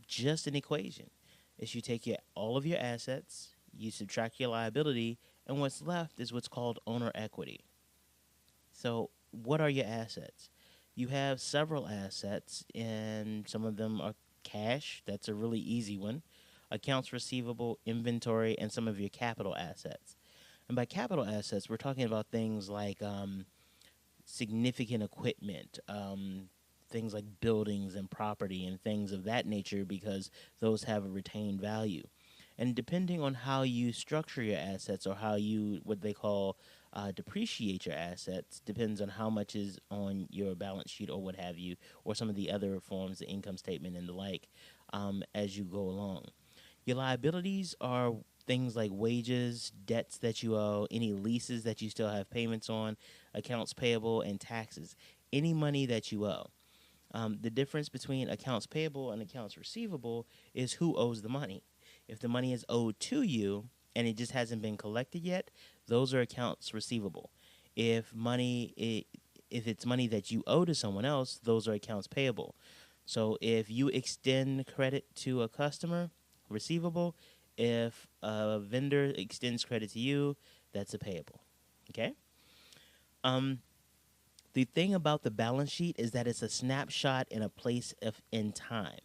A: just an equation. Is you take all of your assets, you subtract your liability, and what's left is what's called owner equity. So, what are your assets? You have several assets, and some of them are cash. That's a really easy one. Accounts receivable, inventory, and some of your capital assets. And by capital assets, we're talking about things like significant equipment, things like buildings and property and things of that nature, because those have a retained value. And depending on how you structure your assets, or how you, what they call, depreciate your assets, depends on how much is on your balance sheet or what have you, or some of the other forms, the income statement and the like, as you go along. Your liabilities are things like wages, debts that you owe, any leases that you still have payments on, accounts payable, and taxes, any money that you owe. The difference between accounts payable and accounts receivable is who owes the money. If the money is owed to you and it just hasn't been collected yet, those are accounts receivable. If it's money that you owe to someone else, those are accounts payable. So if you extend credit to a customer, receivable. If a vendor extends credit to you, that's a payable. Okay? The thing about the balance sheet is that it's a snapshot in a place in time.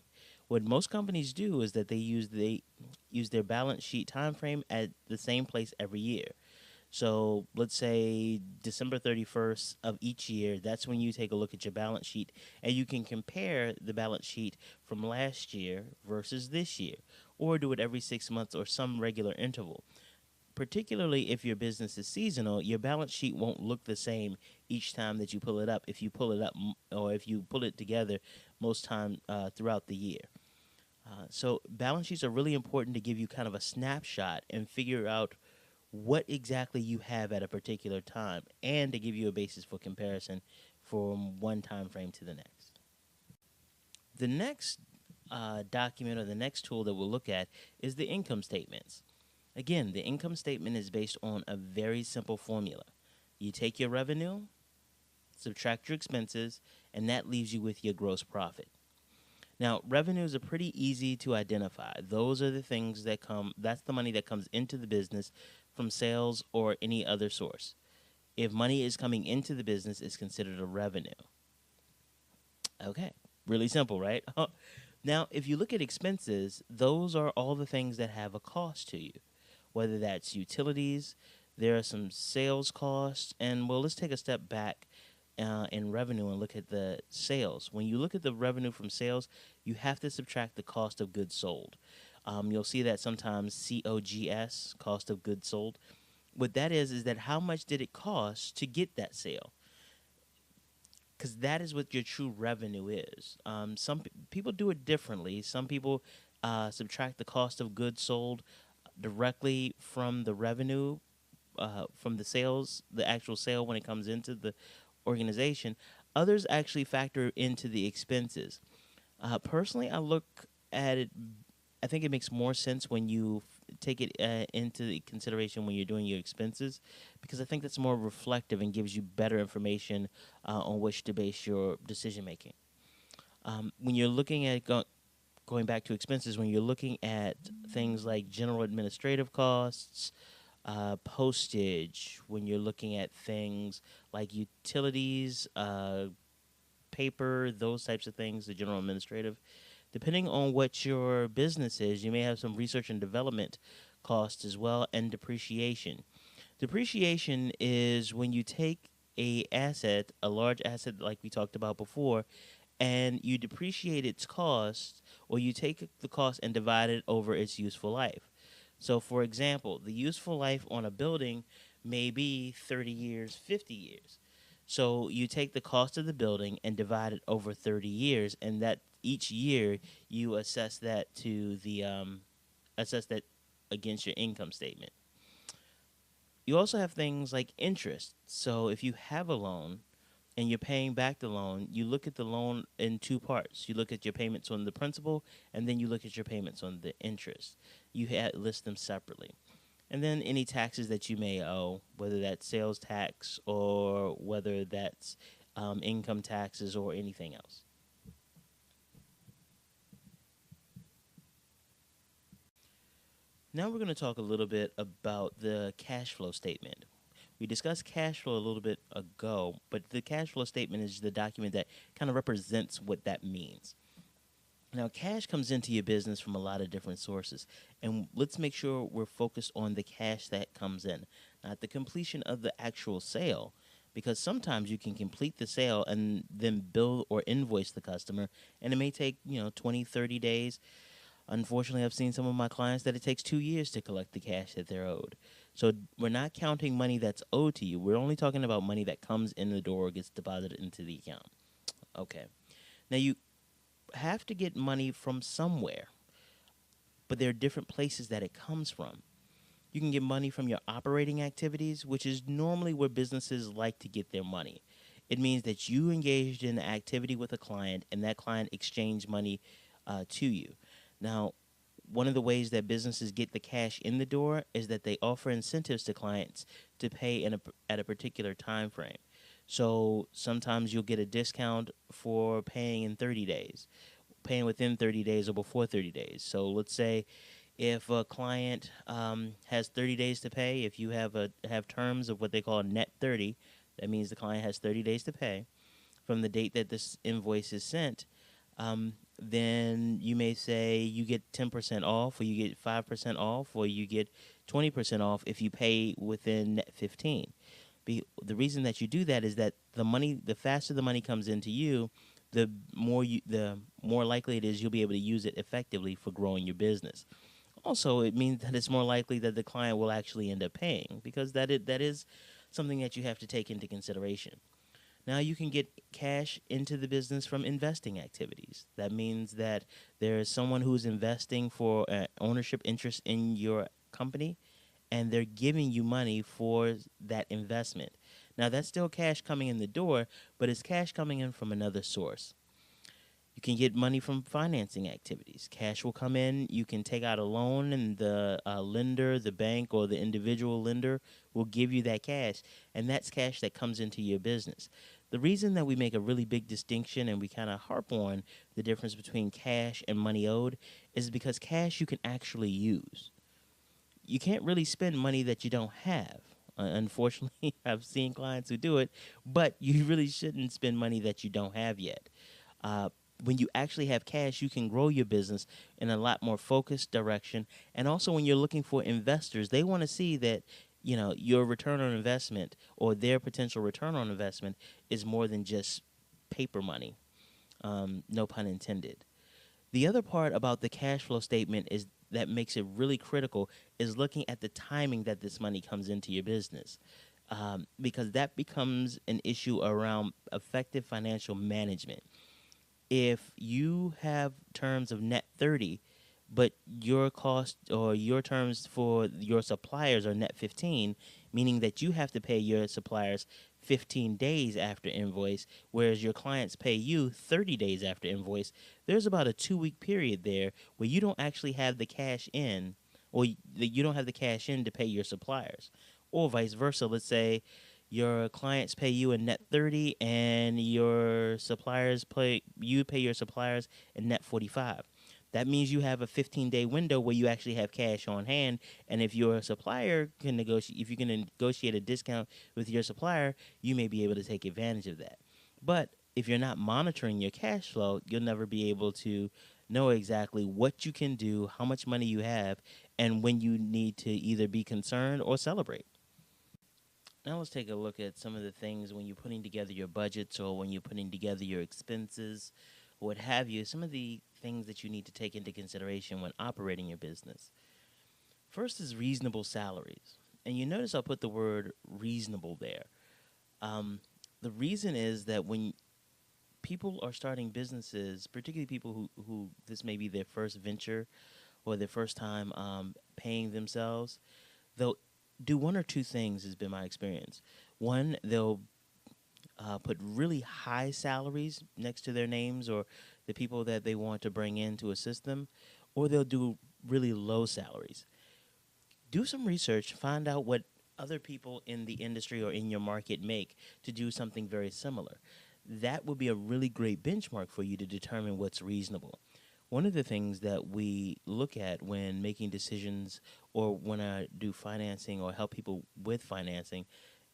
A: What most companies do is that they use their balance sheet time frame at the same place every year. So let's say December 31st of each year, that's when you take a look at your balance sheet, and you can compare the balance sheet from last year versus this year, or do it every 6 months or some regular interval. Particularly if your business is seasonal, your balance sheet won't look the same each time that you pull it up, if you pull it up or if you pull it together most time throughout the year. So balance sheets are really important to give you kind of a snapshot and figure out what exactly you have at a particular time, and to give you a basis for comparison from one time frame to the next. The next document, or the next tool that we'll look at, is the income statements. Again, the income statement is based on a very simple formula. You take your revenue, subtract your expenses, and that leaves you with your gross profit. Now, revenues are pretty easy to identify. Those are the things that's the money that comes into the business from sales or any other source. If money is coming into the business, it's considered a revenue. Okay, really simple, right? Now, if you look at expenses, those are all the things that have a cost to you, whether that's utilities, there are some sales costs, and well, let's take a step back in revenue and look at the sales. When you look at the revenue from sales, you have to subtract the cost of goods sold. You'll see that sometimes COGS, cost of goods sold. What that is that how much did it cost to get that sale? Because that is what your true revenue is. Some people do it differently. Some people subtract the cost of goods sold directly from the revenue, from the sales, the actual sale when it comes into the organization. Others actually factor into the expenses. Personally, I look at it, I think it makes more sense when you take it into consideration when you're doing your expenses, because I think that's more reflective and gives you better information on which to base your decision making. When you're looking at going back to expenses, when you're looking at things like general administrative costs, postage, when you're looking at things like utilities, paper, those types of things, the general administrative, depending on what your business is, you may have some research and development costs as well, and depreciation. Depreciation is when you take a large asset like we talked about before, and you depreciate its cost, or you take the cost and divide it over its useful life. So, for example, the useful life on a building may be 30 years, 50 years. So you take the cost of the building and divide it over 30 years, and that each year you assess that to the assess that against your income statement. You also have things like interest. So if you have a loan and you're paying back the loan, you look at the loan in two parts. You look at your payments on the principal, and then you look at your payments on the interest. You list them separately. And then any taxes that you may owe, whether that's sales tax or whether that's income taxes or anything else. Now we're going to talk a little bit about the cash flow statement. We discussed cash flow a little bit ago, but the cash flow statement is the document that kind of represents what that means. Now, cash comes into your business from a lot of different sources, and let's make sure we're focused on the cash that comes in, not the completion of the actual sale, because sometimes you can complete the sale and then bill or invoice the customer, and it may take, 20, 30 days. Unfortunately, I've seen some of my clients that it takes 2 years to collect the cash that they're owed. So we're not counting money that's owed to you. We're only talking about money that comes in the door or gets deposited into the account. Okay. Now, you have to get money from somewhere, but there are different places that it comes from. You can get money from your operating activities, which is normally where businesses like to get their money. It means that you engaged in an activity with a client, and that client exchanged money to you. Now, one of the ways that businesses get the cash in the door is that they offer incentives to clients to pay at a particular time frame. So sometimes you'll get a discount for paying in 30 days, paying within 30 days or before 30 days. So let's say if a client has 30 days to pay, if you have terms of what they call net 30, that means the client has 30 days to pay from the date that this invoice is sent. Then you may say you get 10% off, or you get 5% off, or you get 20% off if you pay within net 15. The reason that you do that is that the faster the money comes into you, the more likely it is you'll be able to use it effectively for growing your business. Also, it means that it's more likely that the client will actually end up paying, because that is something that you have to take into consideration. Now you can get cash into the business from investing activities. That means that there is someone who's investing for ownership interest in your company, and they're giving you money for that investment. Now, that's still cash coming in the door, but it's cash coming in from another source. You can get money from financing activities. Cash will come in. You can take out a loan, and the lender, the bank, or the individual lender will give you that cash, and that's cash that comes into your business. The reason that we make a really big distinction and we kind of harp on the difference between cash and money owed is because cash you can actually use. You can't really spend money that you don't have. Unfortunately, I've seen clients who do it, but you really shouldn't spend money that you don't have yet. When you actually have cash, you can grow your business in a lot more focused direction. And also, when you're looking for investors, they want to see that your return on investment, or their potential return on investment, is more than just paper money. No pun intended. The other part about the cash flow statement is that makes it really critical is looking at the timing that this money comes into your business, because that becomes an issue around effective financial management. If you have terms of net 30, but your cost or your terms for your suppliers are net 15, meaning that you have to pay your suppliers
B: 15 days after invoice, whereas your clients pay you 30 days after invoice, there's about a 2-week period there where you don't actually have the cash in, or you don't have the cash in to pay your suppliers. Or vice versa. Let's say your clients pay you in net 30 and your suppliers pay your suppliers in net 45. That means you have a 15-day window where you actually have cash on hand, and if your supplier can negotiate, if you can negotiate a discount with your supplier, you may be able to take advantage of that. But if you're not monitoring your cash flow, you'll never be able to know exactly what you can do, how much money you have, and when you need to either be concerned or celebrate. Now let's take a look at some of the things when you're putting together your budgets or when you're putting together your expenses, or what have you, some of the things that you need to take into consideration when operating your business. First is reasonable salaries. And you notice I'll put the word reasonable there. The reason is that when people are starting businesses, particularly people who this may be their first venture or their first time paying themselves, they'll do one or two things, has been my experience. One, they'll put really high salaries next to their names or the people that they want to bring in to assist them, or they'll do really low salaries. Do some research, find out what other people in the industry or in your market make to do something very similar. That would be a really great benchmark for you to determine what's reasonable. One of the things that we look at when making decisions or when I do financing or help people with financing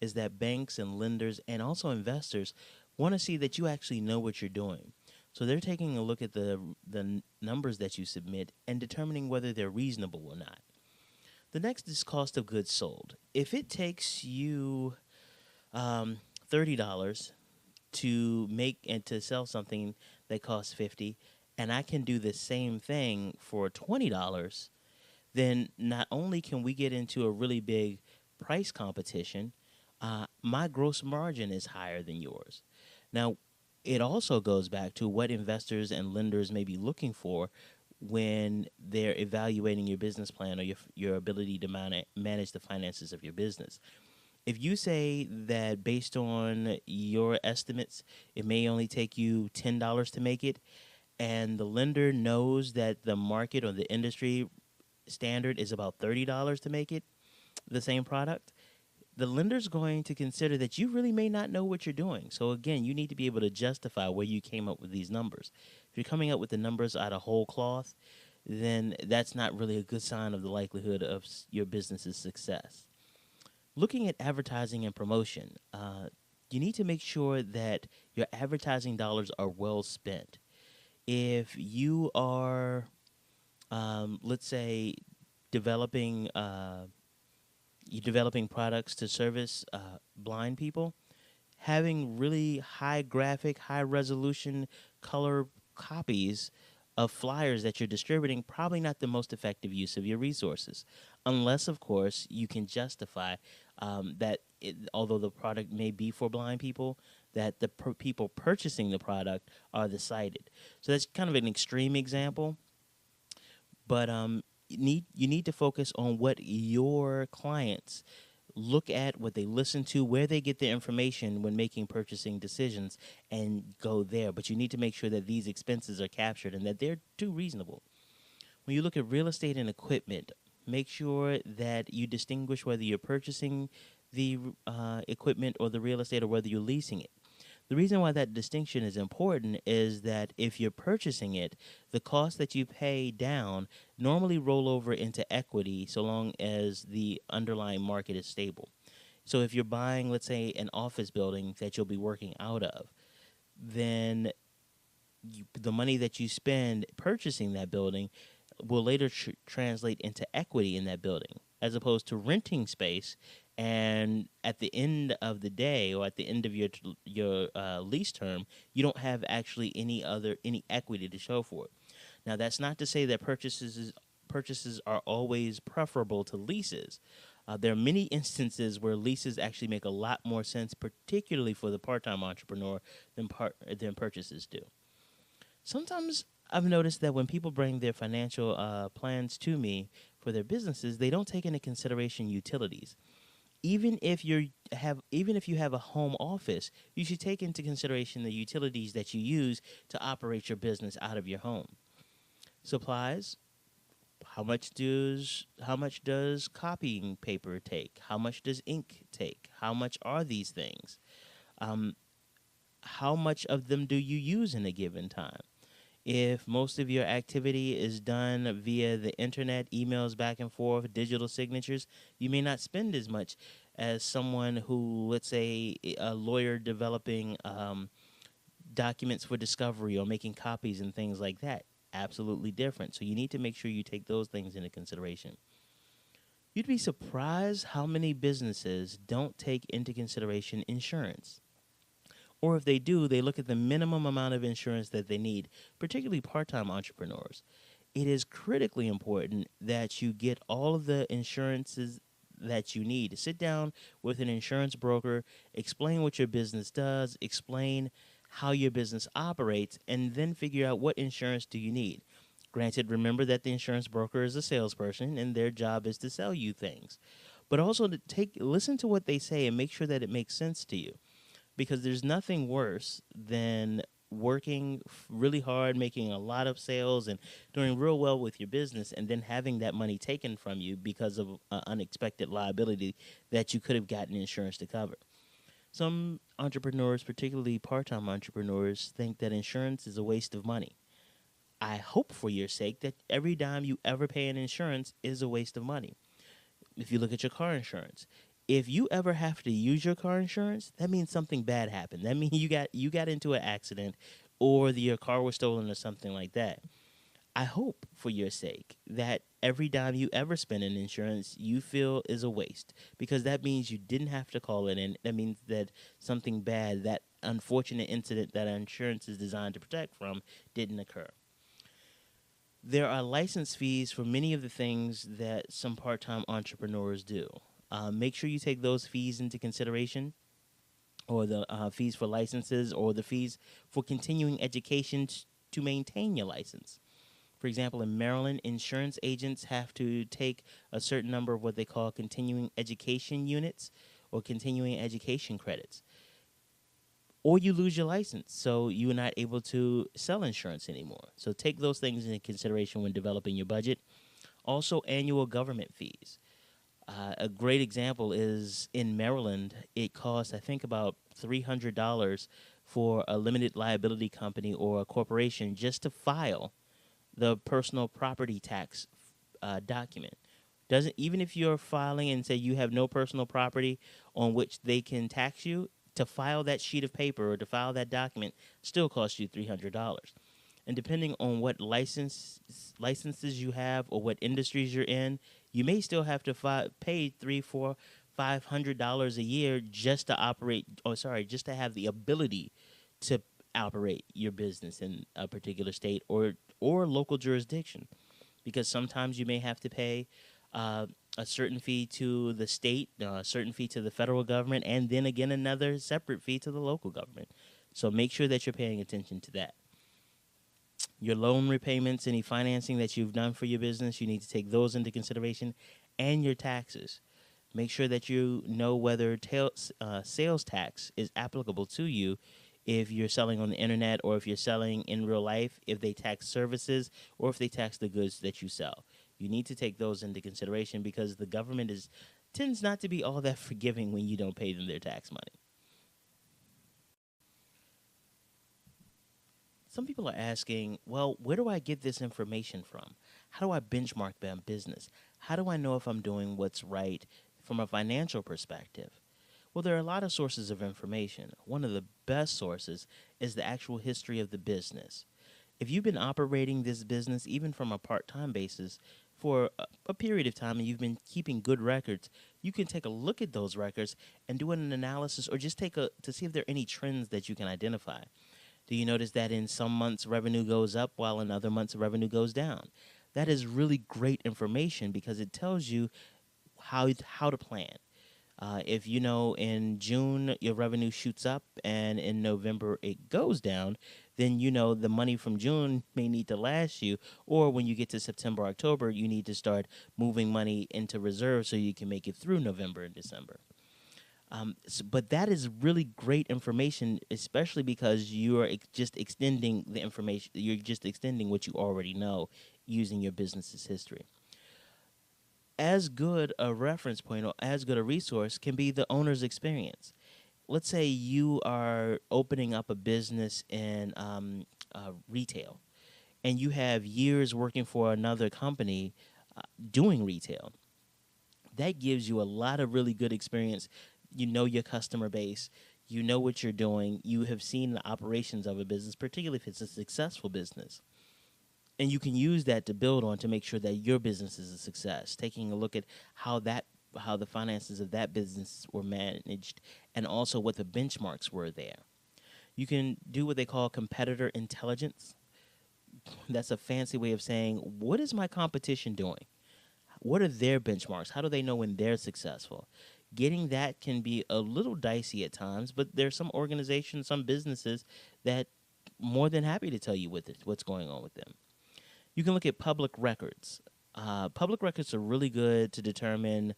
B: is that banks and lenders and also investors want to see that you actually know what you're doing. So they're taking a look at the numbers that you submit and determining whether they're reasonable or not. The next is cost of goods sold. If it takes you $30 to make and to sell something that costs $50, and I can do the same thing for $20, then not only can we get into a really big price competition, my gross margin is higher than yours. Now, it also goes back to what investors and lenders may be looking for when they're evaluating your business plan or your ability to manage the finances of your business. If you say that based on your estimates, it may only take you $10 to make it, and the lender knows that the market or the industry standard is about $30 to make it, the same product, the lender's going to consider that you really may not know what you're doing. So again, you need to be able to justify where you came up with these numbers. If you're coming up with the numbers out of whole cloth, then that's not really a good sign of the likelihood of your business's success. Looking at advertising and promotion, you need to make sure that your advertising dollars are well spent. If you are, let's say, developing you're developing products to service blind people, having really high graphic, high resolution color copies of flyers that you're distributing, probably not the most effective use of your resources, unless, of course, you can justify that although the product may be for blind people, that the people purchasing the product are the sighted. So that's kind of an extreme example, but you need to focus on what your clients look at, what they listen to, where they get their information when making purchasing decisions, and go there. But you need to make sure that these expenses are captured and that they're too reasonable. When you look at real estate and equipment, make sure that you distinguish whether you're purchasing the equipment or the real estate or whether you're leasing it. The reason why that distinction is important is that if you're purchasing it, the costs that you pay down normally roll over into equity so long as the underlying market is stable. So if you're buying, let's say, an office building that you'll be working out of, then the money that you spend purchasing that building will later translate into equity in that building, as opposed to renting space. And at the end of the day, or at the end of your lease term, you don't have actually any equity to show for it. Now, that's not to say that purchases are always preferable to leases. There are many instances where leases actually make a lot more sense, particularly for the part-time entrepreneur, than purchases do. Sometimes I've noticed that when people bring their financial plans to me for their businesses, they don't take into consideration utilities. even if you have a home office, you should take into consideration the utilities that you use to operate your business out of your home. Supplies, how much does copying paper take? How much does ink take? How much are these things? How much of them do you use in a given time? If most of your activity is done via the internet, emails back and forth, digital signatures, you may not spend as much as someone who, let's say, a lawyer developing documents for discovery or making copies and things like that. Absolutely different. So you need to make sure you take those things into consideration. You'd be surprised how many businesses don't take into consideration insurance. Or if they do, they look at the minimum amount of insurance that they need, particularly part-time entrepreneurs. It is critically important that you get all of the insurances that you need. Sit down with an insurance broker, explain what your business does, explain how your business operates, and then figure out what insurance do you need. Granted, remember that the insurance broker is a salesperson and their job is to sell you things. But also to listen to what they say and make sure that it makes sense to you, because there's nothing worse than working really hard, making a lot of sales and doing real well with your business, and then having that money taken from you because of unexpected liability that you could have gotten insurance to cover. Some entrepreneurs, particularly part-time entrepreneurs, think that insurance is a waste of money. I hope for your sake that every dime you ever pay in insurance is a waste of money. If you look at your car insurance, if you ever have to use your car insurance, that means something bad happened. That means you got into an accident, or your car was stolen or something like that. I hope for your sake that every dime you ever spend in insurance you feel is a waste, because that means you didn't have to call it in. That means that something bad, that unfortunate incident that insurance is designed to protect from, didn't occur. There are license fees for many of the things that some part-time entrepreneurs do. Make sure you take those fees into consideration, or the fees for licenses, or the fees for continuing education to maintain your license. For example, in Maryland, insurance agents have to take a certain number of what they call continuing education units or continuing education credits, or you lose your license, so you're not able to sell insurance anymore. So take those things into consideration when developing your budget. Also, annual government fees. A great example is in Maryland, it costs, I think, about $300 for a limited liability company or a corporation just to file the personal property tax document. Doesn't, even if you're filing and say you have no personal property on which they can tax you, to file that sheet of paper or to file that document still costs you $300. And depending on what licenses you have or what industries you're in, you may still have to pay $300, $400, $500 a year just to operate, just to have the ability to operate your business in a particular state or local jurisdiction. Because sometimes you may have to pay a certain fee to the state, a certain fee to the federal government, and then again another separate fee to the local government. So make sure that you're paying attention to that. Your loan repayments, any financing that you've done for your business, you need to take those into consideration, and your taxes. Make sure that you know whether sales tax is applicable to you if you're selling on the internet, or if you're selling in real life, if they tax services or if they tax the goods that you sell. You need to take those into consideration, because the government tends not to be all that forgiving when you don't pay them their tax money. Some people are asking, well, where do I get this information from? How do I benchmark my business? How do I know if I'm doing what's right from a financial perspective? Well, there are a lot of sources of information. One of the best sources is the actual history of the business. If you've been operating this business, even from a part-time basis, for a period of time, and you've been keeping good records, you can take a look at those records and do an analysis, or just to see if there are any trends that you can identify. Do you notice that in some months revenue goes up while in other months revenue goes down? That is really great information, because it tells you how to plan. If you know in June your revenue shoots up and in November it goes down, then you know the money from June may need to last you, or when you get to September, October, you need to start moving money into reserve so you can make it through November and December.
A: But that is really great information, especially because you are just extending the information. You're just extending what you already know using your business's history. As good a reference point or as good a resource can be the owner's experience. Let's say you are opening up a business in retail, and you have years working for another company doing retail. That gives you a lot of really good experience. You know your customer base, you know what you're doing, you have seen the operations of a business, particularly if it's a successful business. And you can use that to build on to make sure that your business is a success, taking a look at how the finances of that business were managed and also what the benchmarks were there. You can do what they call competitor intelligence. That's a fancy way of saying, what is my competition doing? What are their benchmarks? How do they know when they're successful? Getting that can be a little dicey at times, but there's some organizations, some businesses that more than happy to tell you what's going on with them. You can look at public records. Public records are really good to determine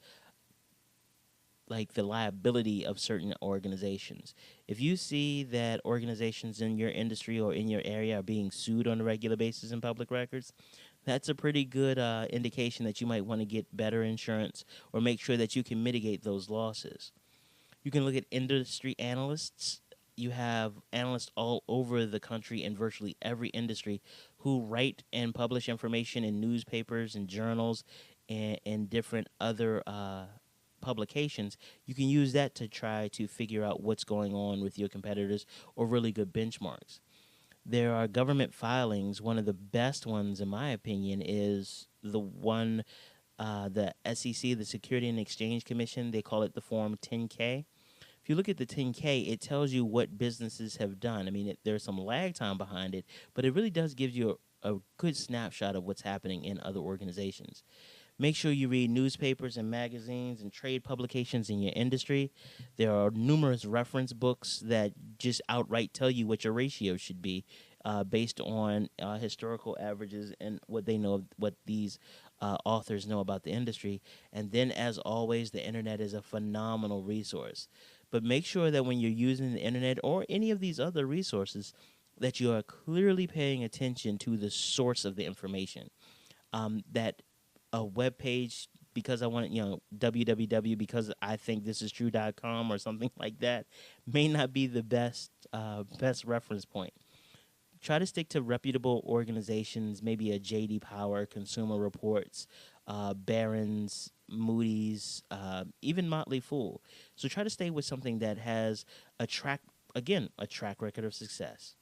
A: like the liability of certain organizations. If you see that organizations in your industry or in your area are being sued on a regular basis in public records, that's a pretty good indication that you might want to get better insurance or make sure that you can mitigate those losses. You can look at industry analysts. You have analysts all over the country in virtually every industry who write and publish information in newspapers and journals and different other publications. You can use that to try to figure out what's going on with your competitors or really good benchmarks. There are government filings. One of the best ones, in my opinion, is the one the SEC, the Security and Exchange Commission. They call it the Form 10K. If you look at the 10K, it tells you what businesses have done. I mean, there's some lag time behind it, but it really does give you a good snapshot of what's happening in other organizations. Make sure you read newspapers and magazines and trade publications in your industry. There are numerous reference books that just outright tell you what your ratio should be based on historical averages and what they know, what these authors know about the industry. And then, as always, the internet is a phenomenal resource. But make sure that when you're using the internet or any of these other resources, that you are clearly paying attention to the source of the information. That a web page because I want www because I think this is true.com or something like that may not be the best reference point. Try to stick to reputable organizations, maybe a JD Power, Consumer Reports, Barron's, Moody's, even Motley Fool. So try to stay with something that has a track record of success.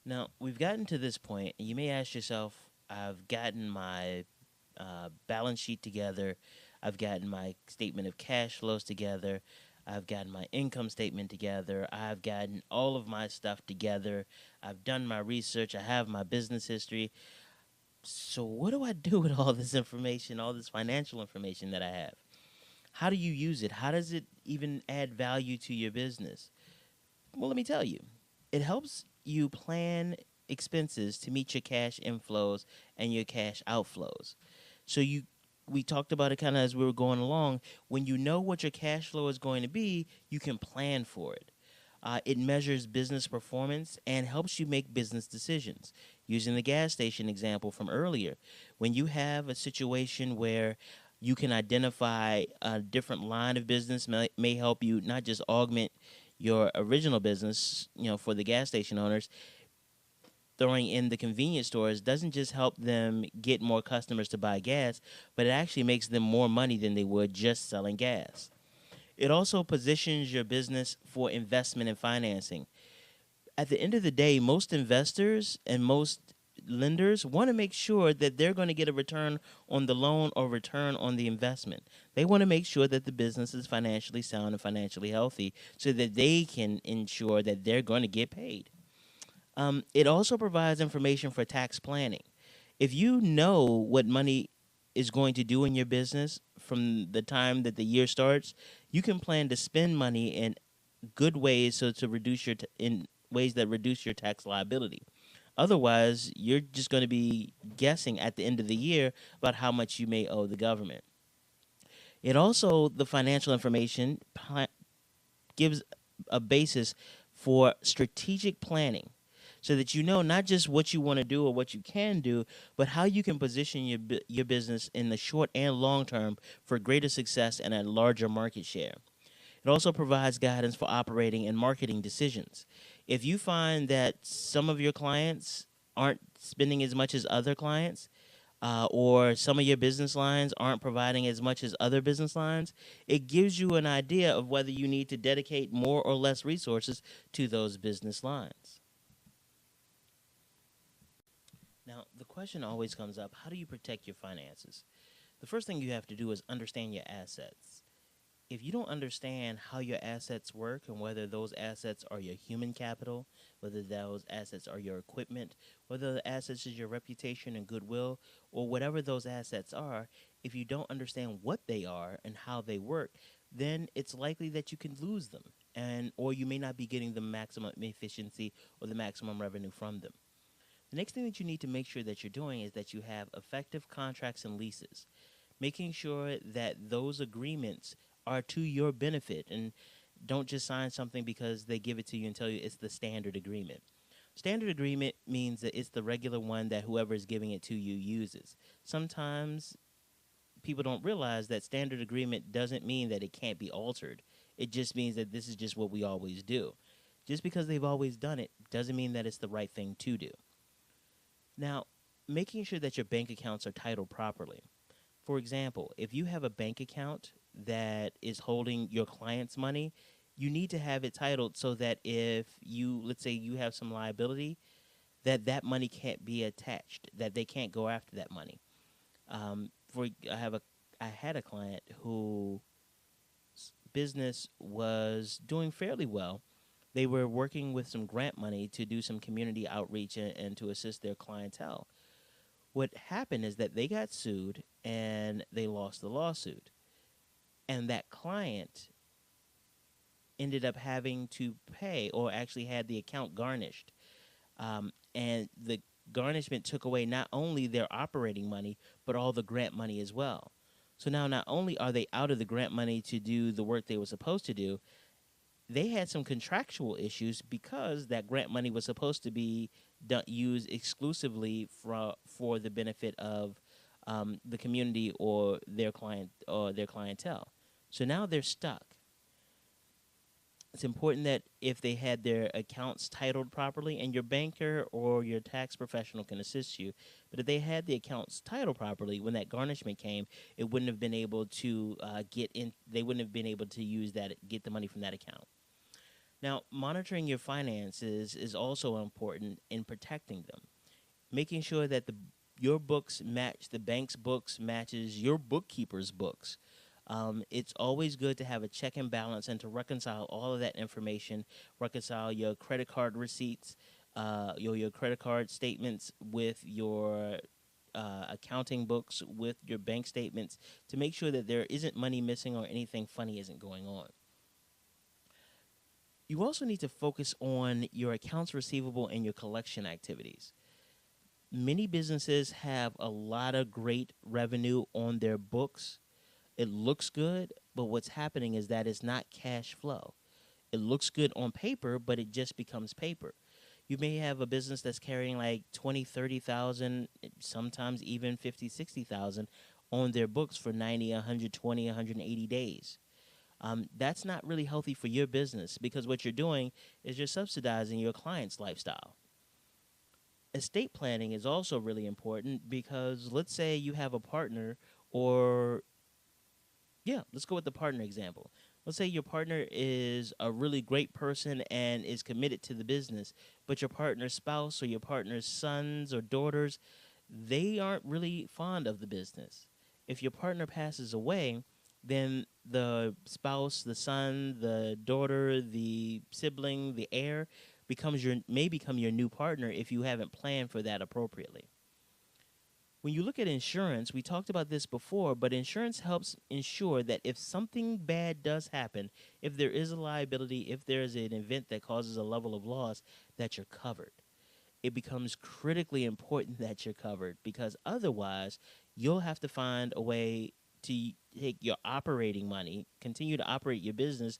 A: Now, we've gotten to this point, and you may ask yourself, I've gotten my balance sheet together, I've gotten my statement of cash flows together, I've gotten my income statement together, I've gotten all of my stuff together, I've done my research, I have my business history. So what do I do with all this information, all this financial information that I have? How do you use it? How does it even add value to your business? Well, let me tell you. It helps you plan expenses to meet your cash inflows and your cash outflows. So we talked about it kind of as we were going along. When you know what your cash flow is going to be, you can plan for it. It measures business performance and helps you make business decisions. Using the gas station example from earlier, when you have a situation where you can identify a different line of business may help you not just augment your original business, for the gas station owners, throwing in the convenience stores doesn't just help them get more customers to buy gas, but it actually makes them more money than they would just selling gas. It also positions your business for investment and financing. At the end of the day, most investors and most lenders want to make sure that they're going to get a return on the loan or return on the investment. They want to make sure that the business is financially sound and financially healthy so that they can ensure that they're going to get paid. It also provides information for tax planning. If you know what money is going to do in your business from the time that the year starts, you can plan to spend money in good ways so to reduce in ways that reduce your tax liability. Otherwise, you're just going to be guessing at the end of the year about how much you may owe the government.
B: It also, the financial information gives a basis for strategic planning so that you know not just what you want to do or what you can do, but how you can position your business in the short and long term for greater success and a larger market share. It also provides guidance for operating and marketing decisions. If you find that some of your clients aren't spending as much as other clients, or some of your business lines aren't providing as much as other business lines, it gives you an idea of whether you need to dedicate more or less resources to those business lines. Now, the question always comes up, how do you protect your finances? The first thing you have to do is understand your assets. If you don't understand how your assets work and whether those assets are your human capital, whether those assets are your equipment, whether the assets is your reputation and goodwill, or whatever those assets are, if you don't understand what they are and how they work, then it's likely that you can lose them, and or you may not be getting the maximum efficiency or the maximum revenue from them. The next thing that you need to make sure that you're doing is that you have effective contracts and leases, making sure that those agreements are to your benefit and don't just sign something because they give it to you and tell you it's the standard agreement. Standard agreement means that it's the regular one that whoever is giving it to you uses. Sometimes people don't realize that standard agreement doesn't mean that it can't be altered. It just means that this is just what we always do. Just because they've always done it doesn't mean that it's the right thing to do. Now, making sure that your bank accounts are titled properly. For example, if you have a bank account that is holding your client's money, you need to have it titled so that if you, let's say you have some liability, that money can't be attached, that they can't go after that money. I had a client whose business was doing fairly well. They were working with some grant money to do some community outreach and to assist their clientele. What happened is that they got sued and they lost the lawsuit. And that client ended up having to pay, or actually had the account garnished. And the garnishment took away not only their operating money, but all the grant money as well. So now not only are they out of the grant money to do the work they were supposed to do, they had some contractual issues because that grant money was supposed to be used exclusively for the benefit of the community or their clientele. So now they're stuck. It's important that if they had their accounts titled properly, and your banker or your tax professional can assist you, but if they had the accounts titled properly, when that garnishment came, it wouldn't have been able to they wouldn't have been able to use get the money from that account. Now, monitoring your finances is also important in protecting them, making sure that your books match the bank's books, matches your bookkeeper's books. It's always good to have a check and balance and to reconcile all of that information, reconcile your credit card receipts, your credit card statements with your accounting books, with your bank statements, to make sure that there isn't money missing or anything funny isn't going on. You also need to focus on your accounts receivable and your collection activities. Many businesses have a lot of great revenue on their books. It looks good, but what's happening is that it's not cash flow. It looks good on paper, but it just becomes paper. You may have a business that's carrying like 20, 30,000, sometimes even 50, 60,000 on their books for 90, 120, 180 days. That's not really healthy for your business, because what you're doing is you're subsidizing your client's lifestyle. Estate planning is also really important, because let's say you have a partner, or let's go with the partner example. Let's say your partner is a really great person and is committed to the business, but your partner's spouse or your partner's sons or daughters, they aren't really fond of the business. If your partner passes away, then the spouse, the son, the daughter, the sibling, the heir may become your new partner if you haven't planned for that appropriately. When you look at insurance, we talked about this before, but insurance helps ensure that if something bad does happen, if there is a liability, if there is an event that causes a level of loss, that you're covered. It becomes critically important that you're covered, because otherwise you'll have to find a way to
A: take your operating money, continue to operate your business,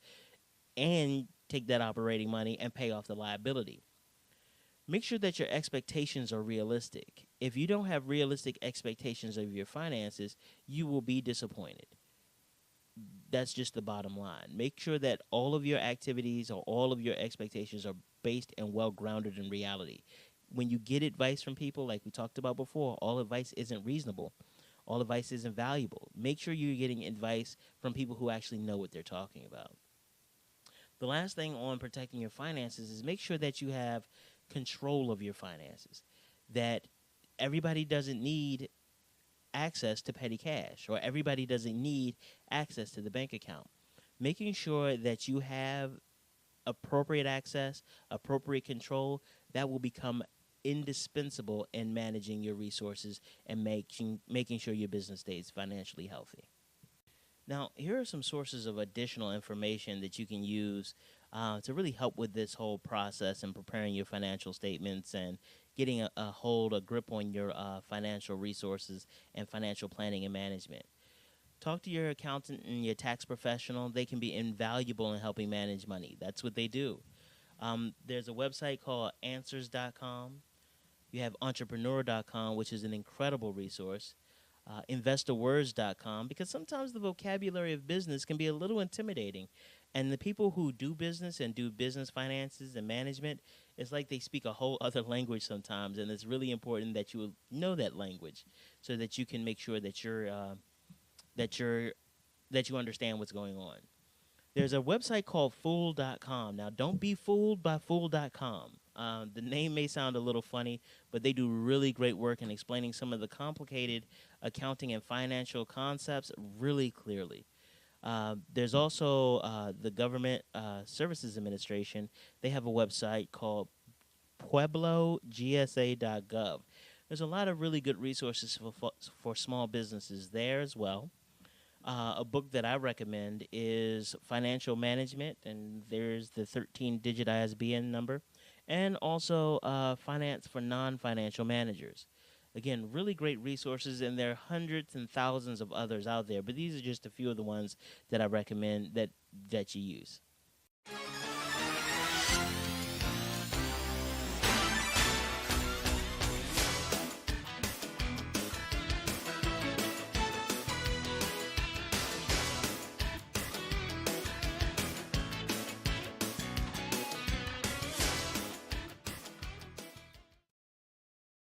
A: and take that operating money and pay off the liability. Make sure that your expectations are realistic. If you don't have realistic expectations of your finances, you will be disappointed. That's just the bottom line. Make sure that all of your activities or all of your expectations are based and well grounded in reality. When you get advice from people, like we talked about before, all advice isn't reasonable. All advice isn't valuable. Make sure you're getting advice from people who actually know what they're talking about. The last thing on protecting your finances is make sure that you have control of your finances. That everybody doesn't need access to petty cash, or everybody doesn't need access to the bank account. Making sure that you have appropriate access, appropriate control, that will become indispensable in managing your resources and making sure your business stays financially healthy. Now, here are some sources of additional information that you can use to really help with this whole process and preparing your financial statements and getting a grip on your financial resources and financial planning and management. Talk to your accountant and your tax professional. They can be invaluable in helping manage money. That's what they do. There's a website called answers.com. You have entrepreneur.com, which is an incredible resource. Investorwords.com, because sometimes the vocabulary of business can be a little intimidating. And the people who do business and do business finances and management, it's like they speak a whole other language sometimes. And it's really important that you know that language so that you can make sure that you understand what's going on. There's a website called Fool.com. Now, don't be fooled by Fool.com. The name may sound a little funny, but they do really great work in explaining some of the complicated accounting and financial concepts really clearly. There's also the Government Services Administration. They have a website called PuebloGSA.gov. There's a lot of really good resources for small businesses there as well. A book that I recommend is Financial Management, and there's the 13-digit ISBN number, and also Finance for Non-Financial Managers. Again, really great resources, and there are hundreds and thousands of others out there, but these are just a few of the ones that I recommend that you use.